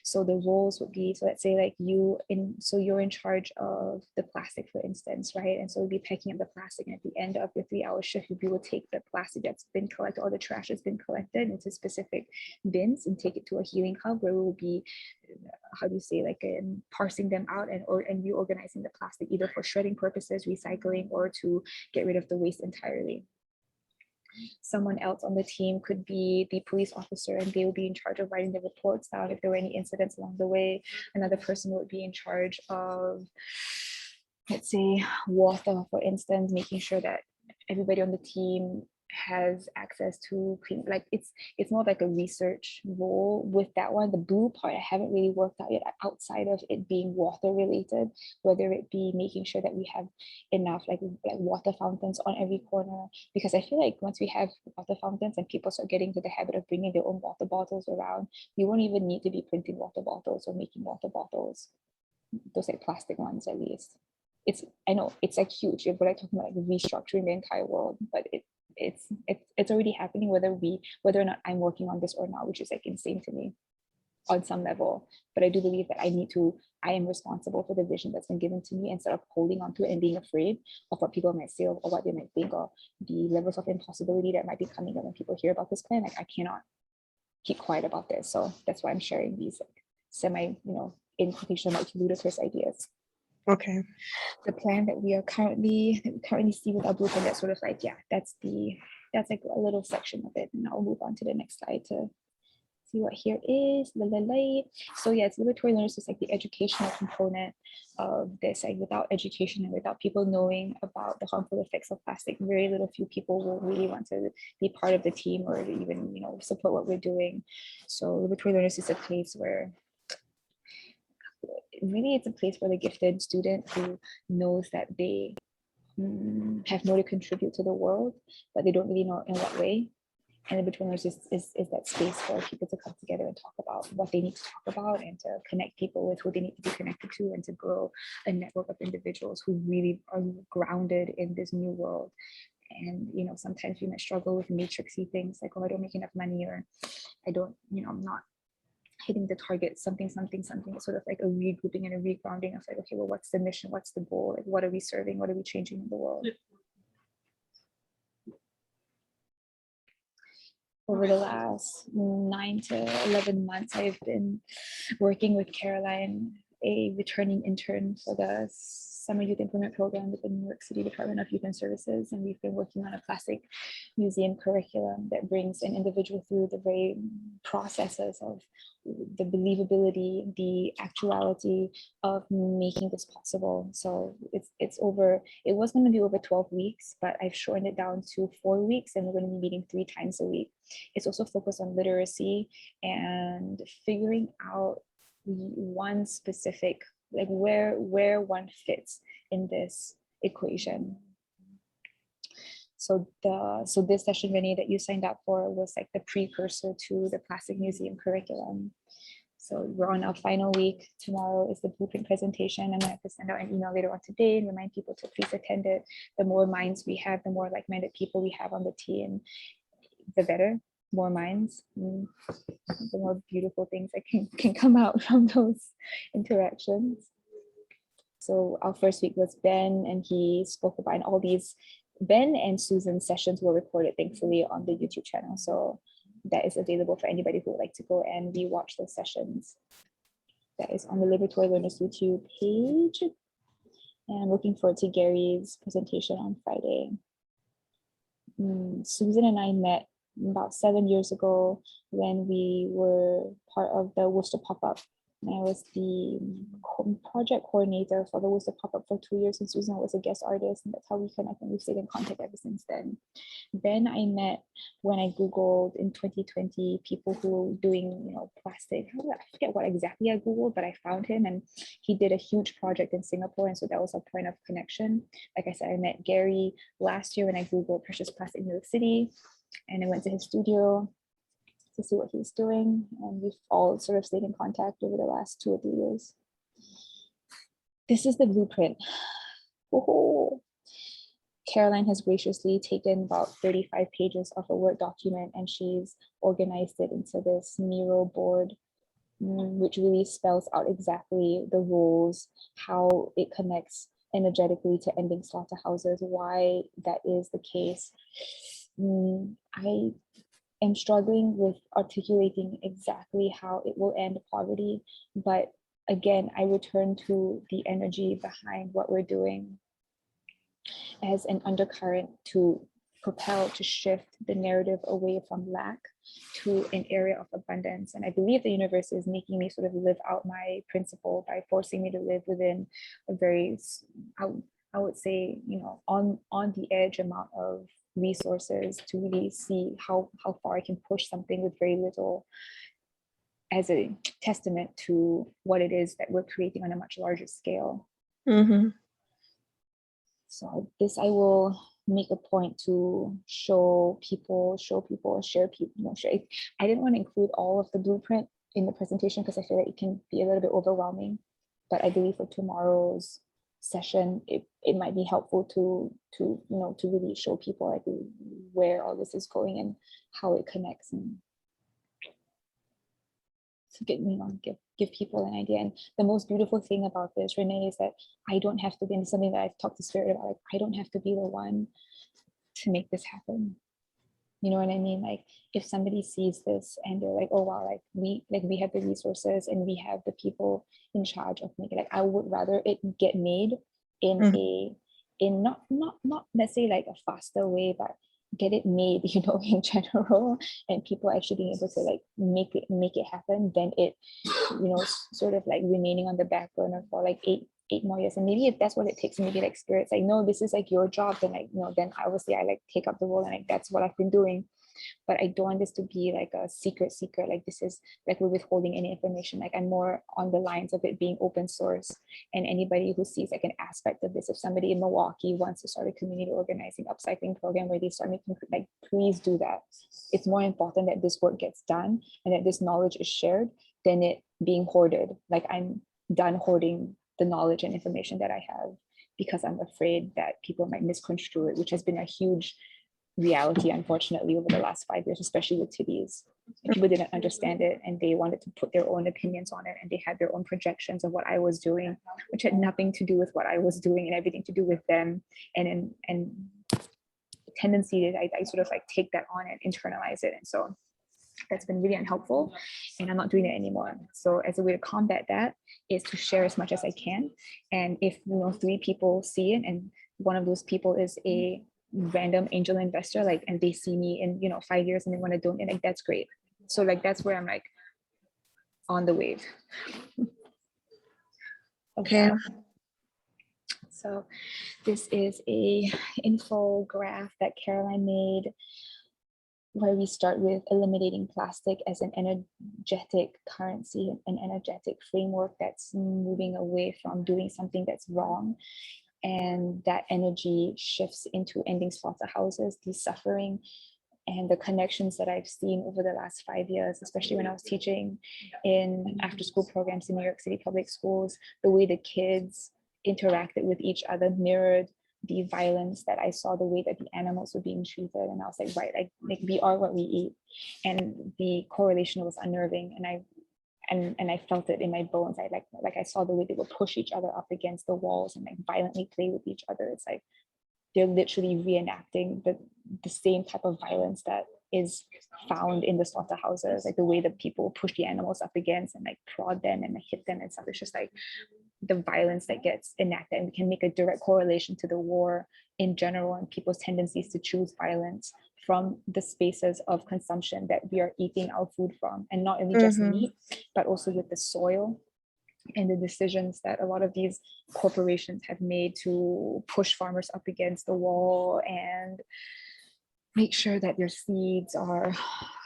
So the roles would be, so let's say like you're in charge of the plastic, for instance, right? And so we'll be picking up the plastic, and at the end of your 3-hour shift, we will take the plastic that's been collected, or the trash that's been collected, into specific bins and take it to a healing hub where we will be, how do you say, like parsing them out and reorganizing the plastic, either for shredding purposes, recycling, or to get rid of the waste entirely. Someone else on the team could be the police officer, and they will be in charge of writing the reports down if there were any incidents along the way. Another person would be in charge of, let's say, water, for instance, making sure that everybody on the team has access to clean, like it's more like a research role with that one. The blue part I haven't really worked out yet, outside of it being water related, whether it be making sure that we have enough like water fountains on every corner, because I feel like once we have water fountains and people start getting to the habit of bringing their own water bottles around, we won't even need to be printing water bottles or making water bottles, those like plastic ones at least. I know it's like huge, but I'm talking about like restructuring the entire world, but it's already happening, whether or not I'm working on this or not, which is like insane to me on some level. But I do believe that I am responsible for the vision that's been given to me, instead of holding on to it and being afraid of what people might say or what they might think, or the levels of impossibility that might be coming up when people hear about this plan. Like, I cannot keep quiet about this. So that's why I'm sharing these like semi, in quotation, like ludicrous ideas. Okay. The plan that we currently see with our blueprint, that's sort of like, yeah, that's like a little section of it. And I'll move on to the next slide to see what here is. So yeah, it's liberatory learners is like the educational component of this. Like, without education and without people knowing about the harmful effects of plastic, very little few people will really want to be part of the team or even support what we're doing. So liberatory learners is a place where really it's a place for the gifted student who knows that they have more to contribute to the world, but they don't really know in what way. And in between those is that space for people to come together and talk about what they need to talk about and to connect people with who they need to be connected to and to grow a network of individuals who really are grounded in this new world. And, you know, sometimes we might struggle with matrixy things like, oh, I don't make enough money, or I don't, you know, I'm not hitting the target, something. It's sort of like a regrouping and a regrounding of like, okay, well, what's the mission? What's the goal? Like, what are we serving? What are we changing in the world? Over the last 9 to 11 months, I've been working with Caroline, a returning intern for the Summer Youth Improvement Program with the New York City Department of Youth and Services. And we've been working on a plastic museum curriculum that brings an individual through the very processes of the believability, the actuality of making this possible. So it's over, it was going to be over 12 weeks, but I've shortened it down to 4 weeks, and we're going to be meeting 3 times a week. It's also focused on literacy and figuring out one specific, like where one fits in this equation. So this session, Renee, that you signed up for was like the precursor to the Plastic Museum curriculum. So we're on our final week. Tomorrow is the blueprint presentation. I'm going to have to send out an email later on today and remind people to please attend it. The more minds we have, the more like-minded people we have on the team, the better. More minds, the more beautiful things that can come out from those interactions. So our first week was Ben, and he spoke about, and all these Ben and Susan's sessions were recorded, thankfully, on the YouTube channel. So that is available for anybody who would like to go and rewatch those sessions. That is on the Liberatory Learners YouTube page. And I'm looking forward to Gary's presentation on Friday. Susan and I met about 7 years ago when we were part of the Worcester pop-up. And I was the project coordinator for the Worcester pop-up for 2 years, and Susan was a guest artist, and that's how we connected, and we've stayed in contact ever since then. Then I met when I Googled in 2020 people who were doing, you know, plastic. I forget what exactly I Googled, but I found him, and he did a huge project in Singapore, and so that was a point of connection. Like I said, I met Gary last year when I Googled precious plastic in New York City, and I went to his studio to see what he's doing, and we've all sort of stayed in contact over the last 2 or 3 years. This is the blueprint. Oh. Caroline has graciously taken about 35 pages of a Word document, and she's organized it into this Miro board, which really spells out exactly the rules, how it connects energetically to ending slaughterhouses, why that is the case. I am struggling with articulating exactly how it will end poverty, but again, I return to the energy behind what we're doing as an undercurrent to propel, to shift the narrative away from lack to an area of abundance. And I believe the universe is making me sort of live out my principle by forcing me to live within a very, I would say, you know, on the edge amount of resources to really see how far I can push something with very little, as a testament to what it is that we're creating on a much larger scale. So this I will make a point to show people, share people, you know, share. I didn't want to include all of the blueprint in the presentation because I feel like it can be a little bit overwhelming, but I believe for tomorrow's session, it might be helpful to you know, to really show people like where all this is going and how it connects, and to get, you know, give people an idea. And the most beautiful thing about this, Renee, is that I don't have to be, and something that I've talked to Spirit about, like, I don't have to be the one to make this happen. You know what I mean? Like, if somebody sees this and they're like, oh wow, like we have the resources and we have the people in charge of making it, like, I would rather it get made in not let's say like a faster way, but get it made, you know, in general, and people actually being able to like make it happen, than it, you know, sort of like remaining on the back burner for like eight more years. And maybe if that's what it takes, maybe like Spirit's like, no, this is like your job, then like, you know, then obviously I like take up the role, and like that's what I've been doing. but I don't want this to be like a secret, like this is like we're withholding any information. Like I'm more on the lines of it being open source, and anybody who sees like an aspect of this, if somebody in Milwaukee wants to start a community organizing upcycling program where they start making, like, please do that. It's more important that this work gets done and that this knowledge is shared than it being hoarded. Like I'm done hoarding the knowledge and information that I have because I'm afraid that people might misconstrue it, which has been a huge reality, unfortunately, over the last 5 years, especially with titties. People didn't understand it and they wanted to put their own opinions on it, and they had their own projections of what I was doing, which had nothing to do with what I was doing and everything to do with them. And tendency is I sort of like take that on and internalize it. And so that's been really unhelpful, and I'm not doing it anymore. So as a way to combat that is to share as much as I can. And if 3 people see it, and one of those people is a random angel investor, like, and they see me in 5 years and they want to donate, like that's great. So like that's where I'm like on the wave. Okay. So this is a infographic that Caroline made, where we start with eliminating plastic as an energetic currency, an energetic framework that's moving away from doing something that's wrong. And that energy shifts into ending slaughterhouses, the suffering, and the connections that I've seen over the last 5 years, especially when I was teaching in after-school programs in New York City public schools. The way the kids interacted with each other mirrored the violence that I saw, the way that the animals were being treated. And I was like, right, like we are what we eat. And the correlation was unnerving. And I felt it in my bones. I saw the way they would push each other up against the walls and like violently play with each other. It's like they're literally reenacting the same type of violence that is found in the slaughterhouses, like the way that people push the animals up against and like prod them and hit them and stuff. It's just like the violence that gets enacted, and we can make a direct correlation to the war in general and people's tendencies to choose violence from the spaces of consumption that we are eating our food from, and not only just meat, but also with the soil and the decisions that a lot of these corporations have made to push farmers up against the wall and make sure that their seeds are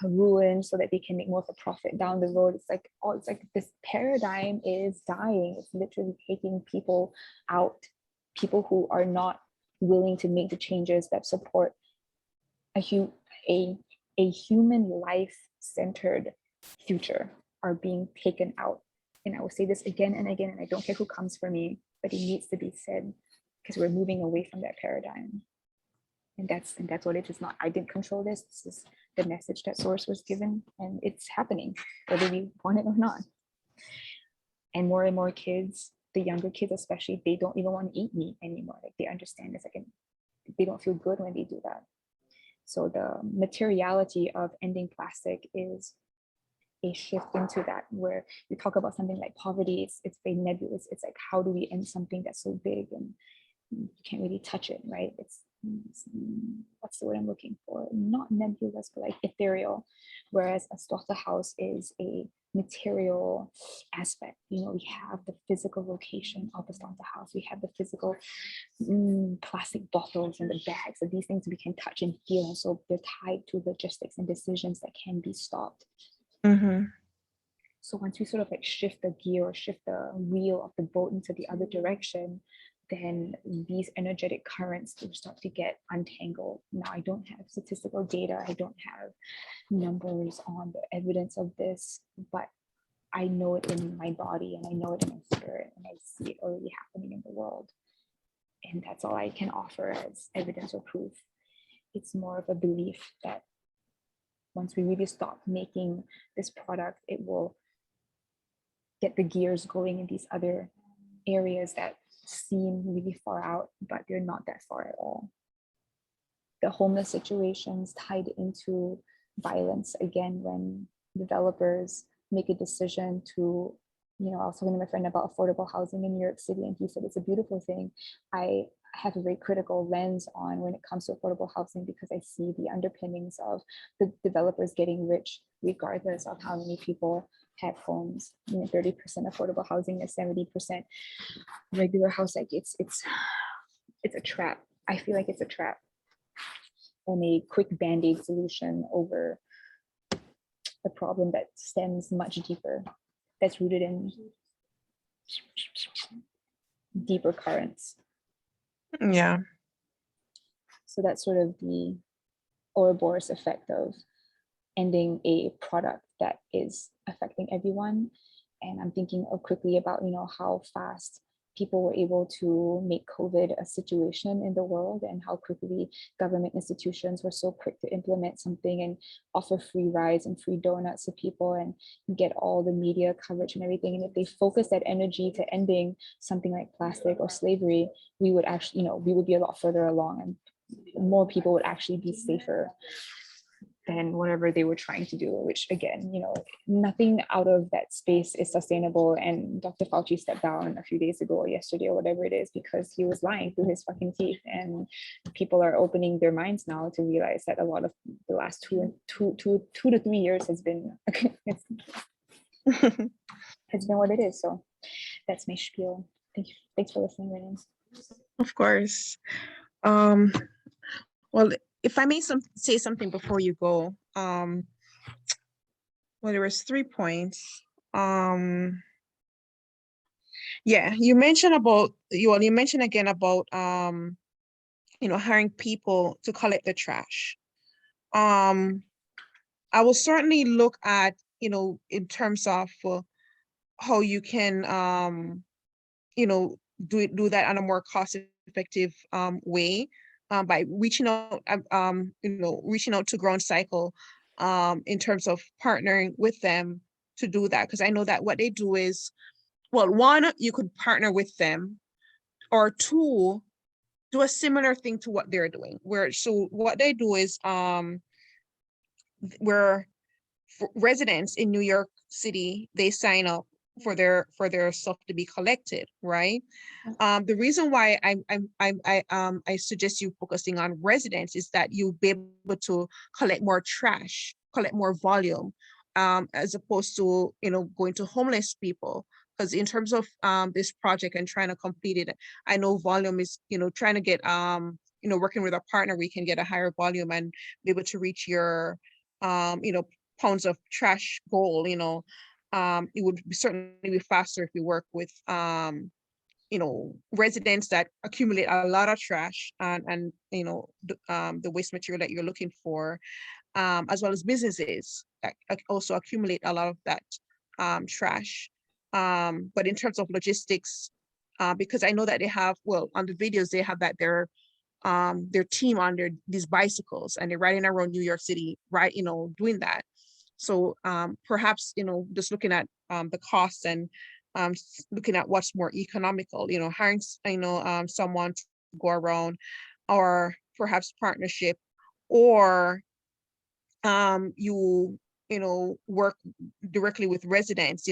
ruined so that they can make more of a profit down the road. It's like this paradigm is dying. It's literally taking people out. People who are not willing to make the changes that support a human life-centered future are being taken out. And I will say this again and again, and I don't care who comes for me, but it needs to be said, because we're moving away from that paradigm. And that's what it is. Not I didn't control this. This is the message that Source was given, and it's happening, whether we want it or not. And more kids, the younger kids especially, they don't even want to eat meat anymore. Like they understand this, like they don't feel good when they do that. So the materiality of ending plastic is a shift into that, where we talk about something like poverty. It's very nebulous. It's like, how do we end something that's so big and you can't really touch it, right? It's what's the word I'm looking for? Not nebulous, but like ethereal. Whereas a slaughterhouse is a material aspect. We have the physical location of the slaughterhouse. We have the physical plastic bottles and the bags. So these things we can touch and feel, and so they're tied to logistics and decisions that can be stopped. So once we sort of like shift the gear or shift the wheel of the boat into the other direction, then these energetic currents will start to get untangled. Now, I don't have statistical data. I don't have numbers on the evidence of this, but I know it in my body and I know it in my spirit, and I see it already happening in the world. And that's all I can offer as evidence or proof. It's more of a belief that once we really stop making this product, it will get the gears going in these other areas that seem really far out, but they're not that far at all. The homeless situations tied into violence, again, when developers make a decision to, I was talking to my friend about affordable housing in New York City, and he said it's a beautiful thing. I have a very critical lens on when it comes to affordable housing, because I see the underpinnings of the developers getting rich regardless of how many people have homes. 30% affordable housing is 70% regular house. Like it's a trap. I feel like it's a trap. and a quick band-aid solution over a problem that stems much deeper, that's rooted in deeper currents. Yeah. So that's sort of the Ouroboros effect of ending a product that is affecting everyone. And I'm thinking of quickly about, how fast people were able to make COVID a situation in the world, and how quickly government institutions were so quick to implement something and offer free rides and free donuts to people and get all the media coverage and everything. And if they focus that energy to ending something like plastic or slavery, we would actually, we would be a lot further along, and more people would actually be safer than whatever they were trying to do, which again, nothing out of that space is sustainable. And Dr. Fauci stepped down a few days ago or yesterday or whatever it is, because he was lying through his fucking teeth. And people are opening their minds now to realize that a lot of the last two to 3 years has been, it's been what it is. So that's my spiel. Thanks for listening, Renee. Of course. Well, if I may say something before you go, well, there was 3 points. Yeah, you mentioned again about hiring people to collect the trash. I will certainly look at, in terms of how you can do that on a more cost-effective way, by reaching out to Ground Cycle, in terms of partnering with them to do that. Because I know that what they do is, well, one, you could partner with them, or two, do a similar thing to what they're doing. So what they do is, where residents in New York City, they sign up for their stuff to be collected, right? The reason why I suggest you focusing on residents is that you'll be able to collect more trash, collect more volume, as opposed to going to homeless people. Because in terms of this project and trying to complete it, I know volume is trying to get working with a partner, we can get a higher volume and be able to reach your pounds of trash goal. It would certainly be faster if we work with residents that accumulate a lot of trash and the waste material that you're looking for, as well as businesses that also accumulate a lot of that trash. But in terms of logistics, because I know that they have, well, on the videos, they have that their team on these bicycles, and they're riding around New York City, right, doing that. So perhaps, just looking at the costs and looking at what's more economical, hiring, someone to go around, or perhaps partnership, or you work directly with residents,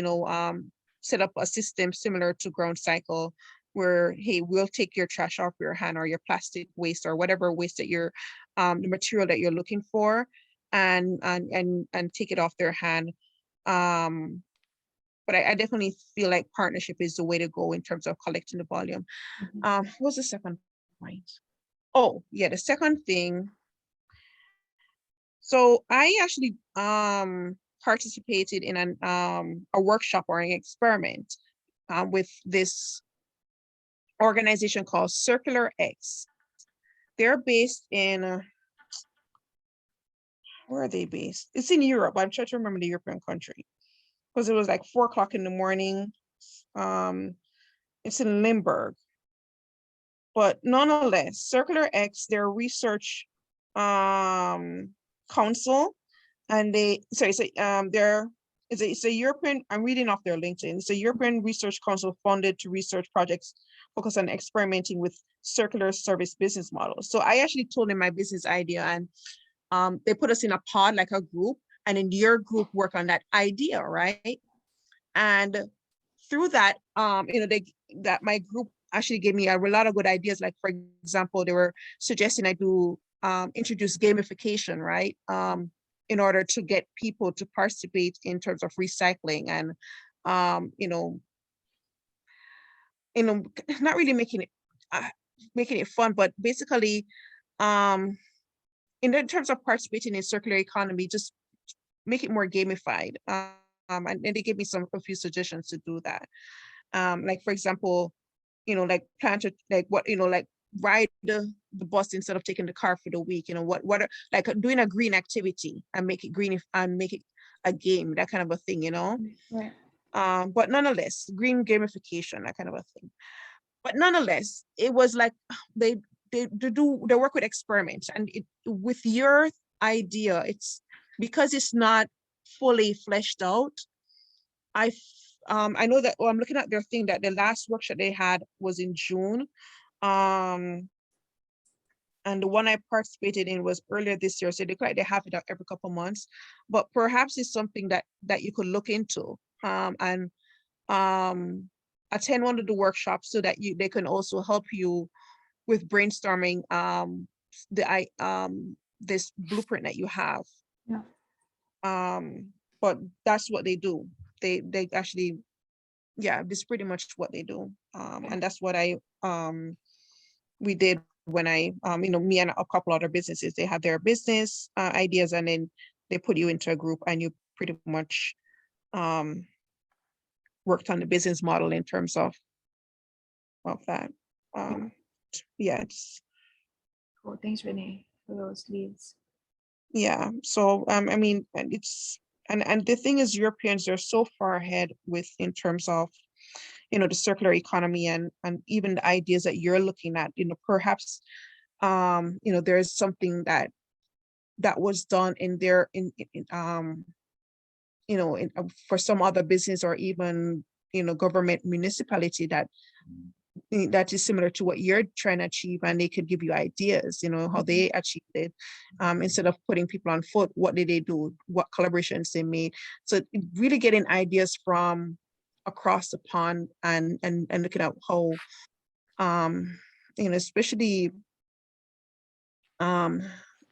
set up a system similar to Ground Cycle, where, hey, we'll take your trash off your hand, or your plastic waste, or whatever waste that you're, the material that you're looking for, and take it off their hand. But I definitely feel like partnership is the way to go in terms of collecting the volume. What's the second point? Oh, yeah, the second thing. So I actually participated in a workshop or an experiment with this organization called Circular X. They're based in, where are they based? It's in Europe. I'm trying to remember the European country, because it was like 4 o'clock in the morning. It's in Limburg. But nonetheless, Circular X, their research council, and it's a European, I'm reading off their LinkedIn, it's a European Research Council funded to research projects focused on experimenting with circular service business models. So I actually told them my business idea, and they put us in a pod, like a group, and in your group work on that idea, right? And through that, that my group actually gave me a lot of good ideas. Like, for example, they were suggesting I do introduce gamification, right? In order to get people to participate in terms of recycling, and not really making it fun, but basically in terms of participating in circular economy, just make it more gamified. And they gave me a few suggestions to do that. Like for example, like plan to like what, like ride the bus instead of taking the car for the week. What are, like doing a green activity and make it green and make it a game, that kind of a thing, Right. But nonetheless, green gamification, that kind of a thing. But nonetheless, it was like they work with experiments, and with your idea, it's because it's not fully fleshed out. I know that, I'm looking at their thing, that the last workshop they had was in June. Um, and the one I participated in was earlier this year. So they have it out every couple months, but perhaps it's something that you could look into, and attend one of the workshops so that they can also help you with brainstorming this blueprint that you have. Yeah. But that's what they do. They actually, yeah, this is pretty much what they do. And that's what we did when me and a couple other businesses, they have their business ideas, and then they put you into a group, and you pretty much worked on the business model in terms of that. Yeah, Cool. Thanks, Renee, for those leads. yeah. So I mean, and the thing is, Europeans are so far ahead in terms of the circular economy, and even the ideas that you're looking at. Perhaps there's something that was done in their for some other business, or even government municipality that is similar to what you're trying to achieve, and they could give you ideas, how they achieved it. Instead of putting people on foot, what did they do? What collaborations they made? So really getting ideas from across the pond, and looking at how, especially,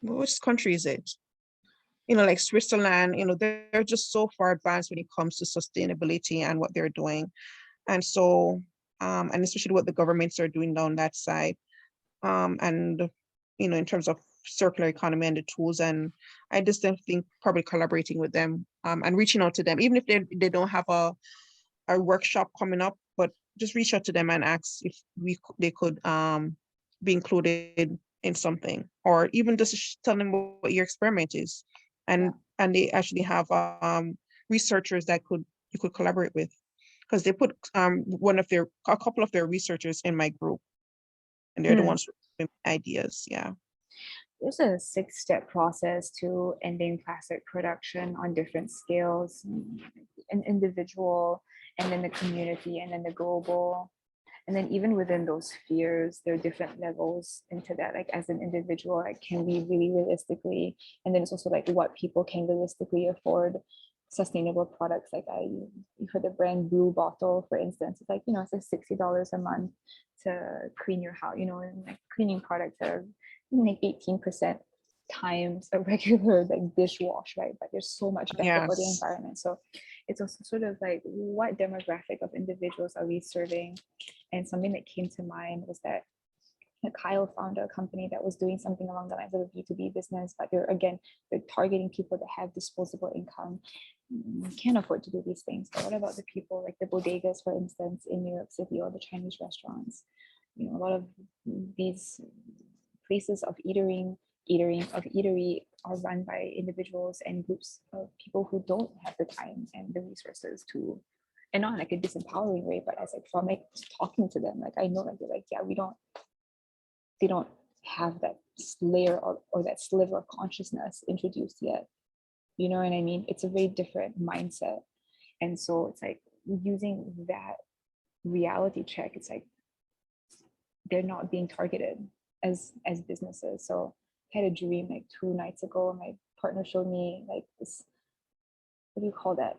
which country is it? Like Switzerland, they're just so far advanced when it comes to sustainability and what they're doing. And so, and especially what the governments are doing down that side. And, in terms of circular economy and the tools. And I just don't think probably collaborating with them, and reaching out to them, even if they don't have a workshop coming up, but just reach out to them and ask if they could be included in something, or even just tell them what your experiment is. And they actually have researchers that you could collaborate with, because they put a couple of their researchers in my group, and they're the ones with ideas. Yeah. There's a 6-step process to ending plastic production on different scales, an individual, and then the community, and then the global. And then even within those spheres, there are different levels into that. Like as an individual, like can we really realistically, and then it's also like what people can realistically afford sustainable products. Like for the brand Blue Bottle, for instance, it's like, it's like $60 a month to clean your house, and like cleaning products are like 18% times a regular like dishwash, right? But there's so much better for the Yes. environment. So it's also sort of like, what demographic of individuals are we serving? And something that came to mind was that Kyle found a company that was doing something along the lines of a B2B business, but they're targeting people that have disposable income, can't afford to do these things. But what about the people like the bodegas, for instance, in New York City, or the Chinese restaurants? A lot of these places of eatery are run by individuals and groups of people who don't have the time and the resources to, and not like a disempowering way, but as like from like talking to them, like I know like they're like, yeah, they don't have that layer or that sliver of consciousness introduced yet. You know what I mean? It's a very different mindset. And so it's like using that reality check, it's like they're not being targeted as businesses. So I had a dream like 2 nights ago. My partner showed me like this, what do you call that?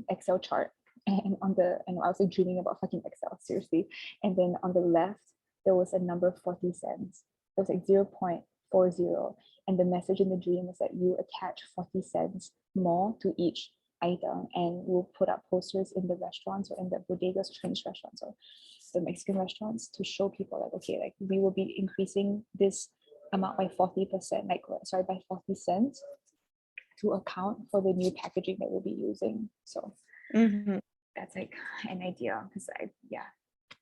Excel chart. And I was like dreaming about fucking Excel, seriously. And then on the left, there was a number 40 cents. It was like 0.40. And the message in the dream was that you attach 40 cents more to each item, and we'll put up posters in the restaurants or in the bodegas, Chinese restaurants or the Mexican restaurants, to show people like, okay, like we will be increasing this amount by 40%, like sorry, by 40 cents to account for the new packaging that we'll be using. So Mhm. that's like an idea, because yeah,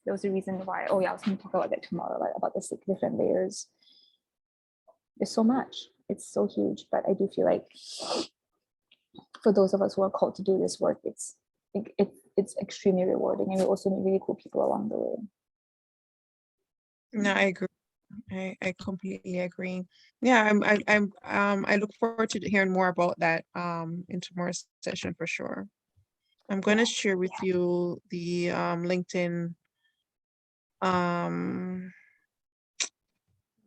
there was a reason why. Oh yeah, I was going to talk about that tomorrow, like about the 6 different layers. There's so much. It's so huge, but I do feel like for those of us who are called to do this work, it's extremely rewarding, and we also meet really cool people along the way. No, I agree. I completely agree. Yeah, I look forward to hearing more about that in tomorrow's session for sure. I'm going to share with you the LinkedIn.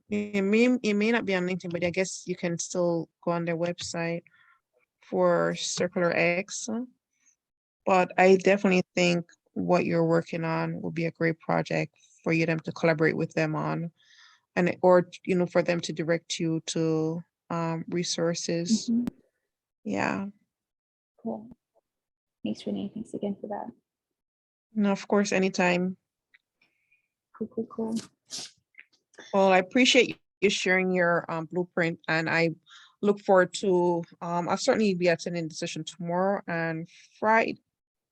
It may not be on LinkedIn, but I guess you can still go on their website for Circular X. But I definitely think what you're working on will be a great project for them to collaborate with them on, and or for them to direct you to resources. Mhm. Yeah. Cool. Thanks, Renee. Thanks again for that. No, of course, anytime. Cool. Well, I appreciate you sharing your blueprint, and I look forward to I'll certainly be attending the session tomorrow and Friday.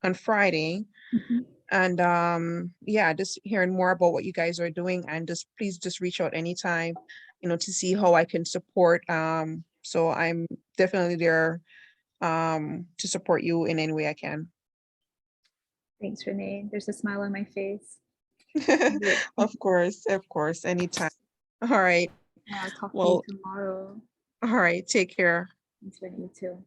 Mhm. And yeah, just hearing more about what you guys are doing, and just please just reach out anytime, to see how I can support. So I'm definitely there to support you in any way I can. Thanks, Renee. There's a smile on my face. Of course, anytime. All right. I'll talk to you Well, tomorrow. all right, take care. Thanks, Renee, you too.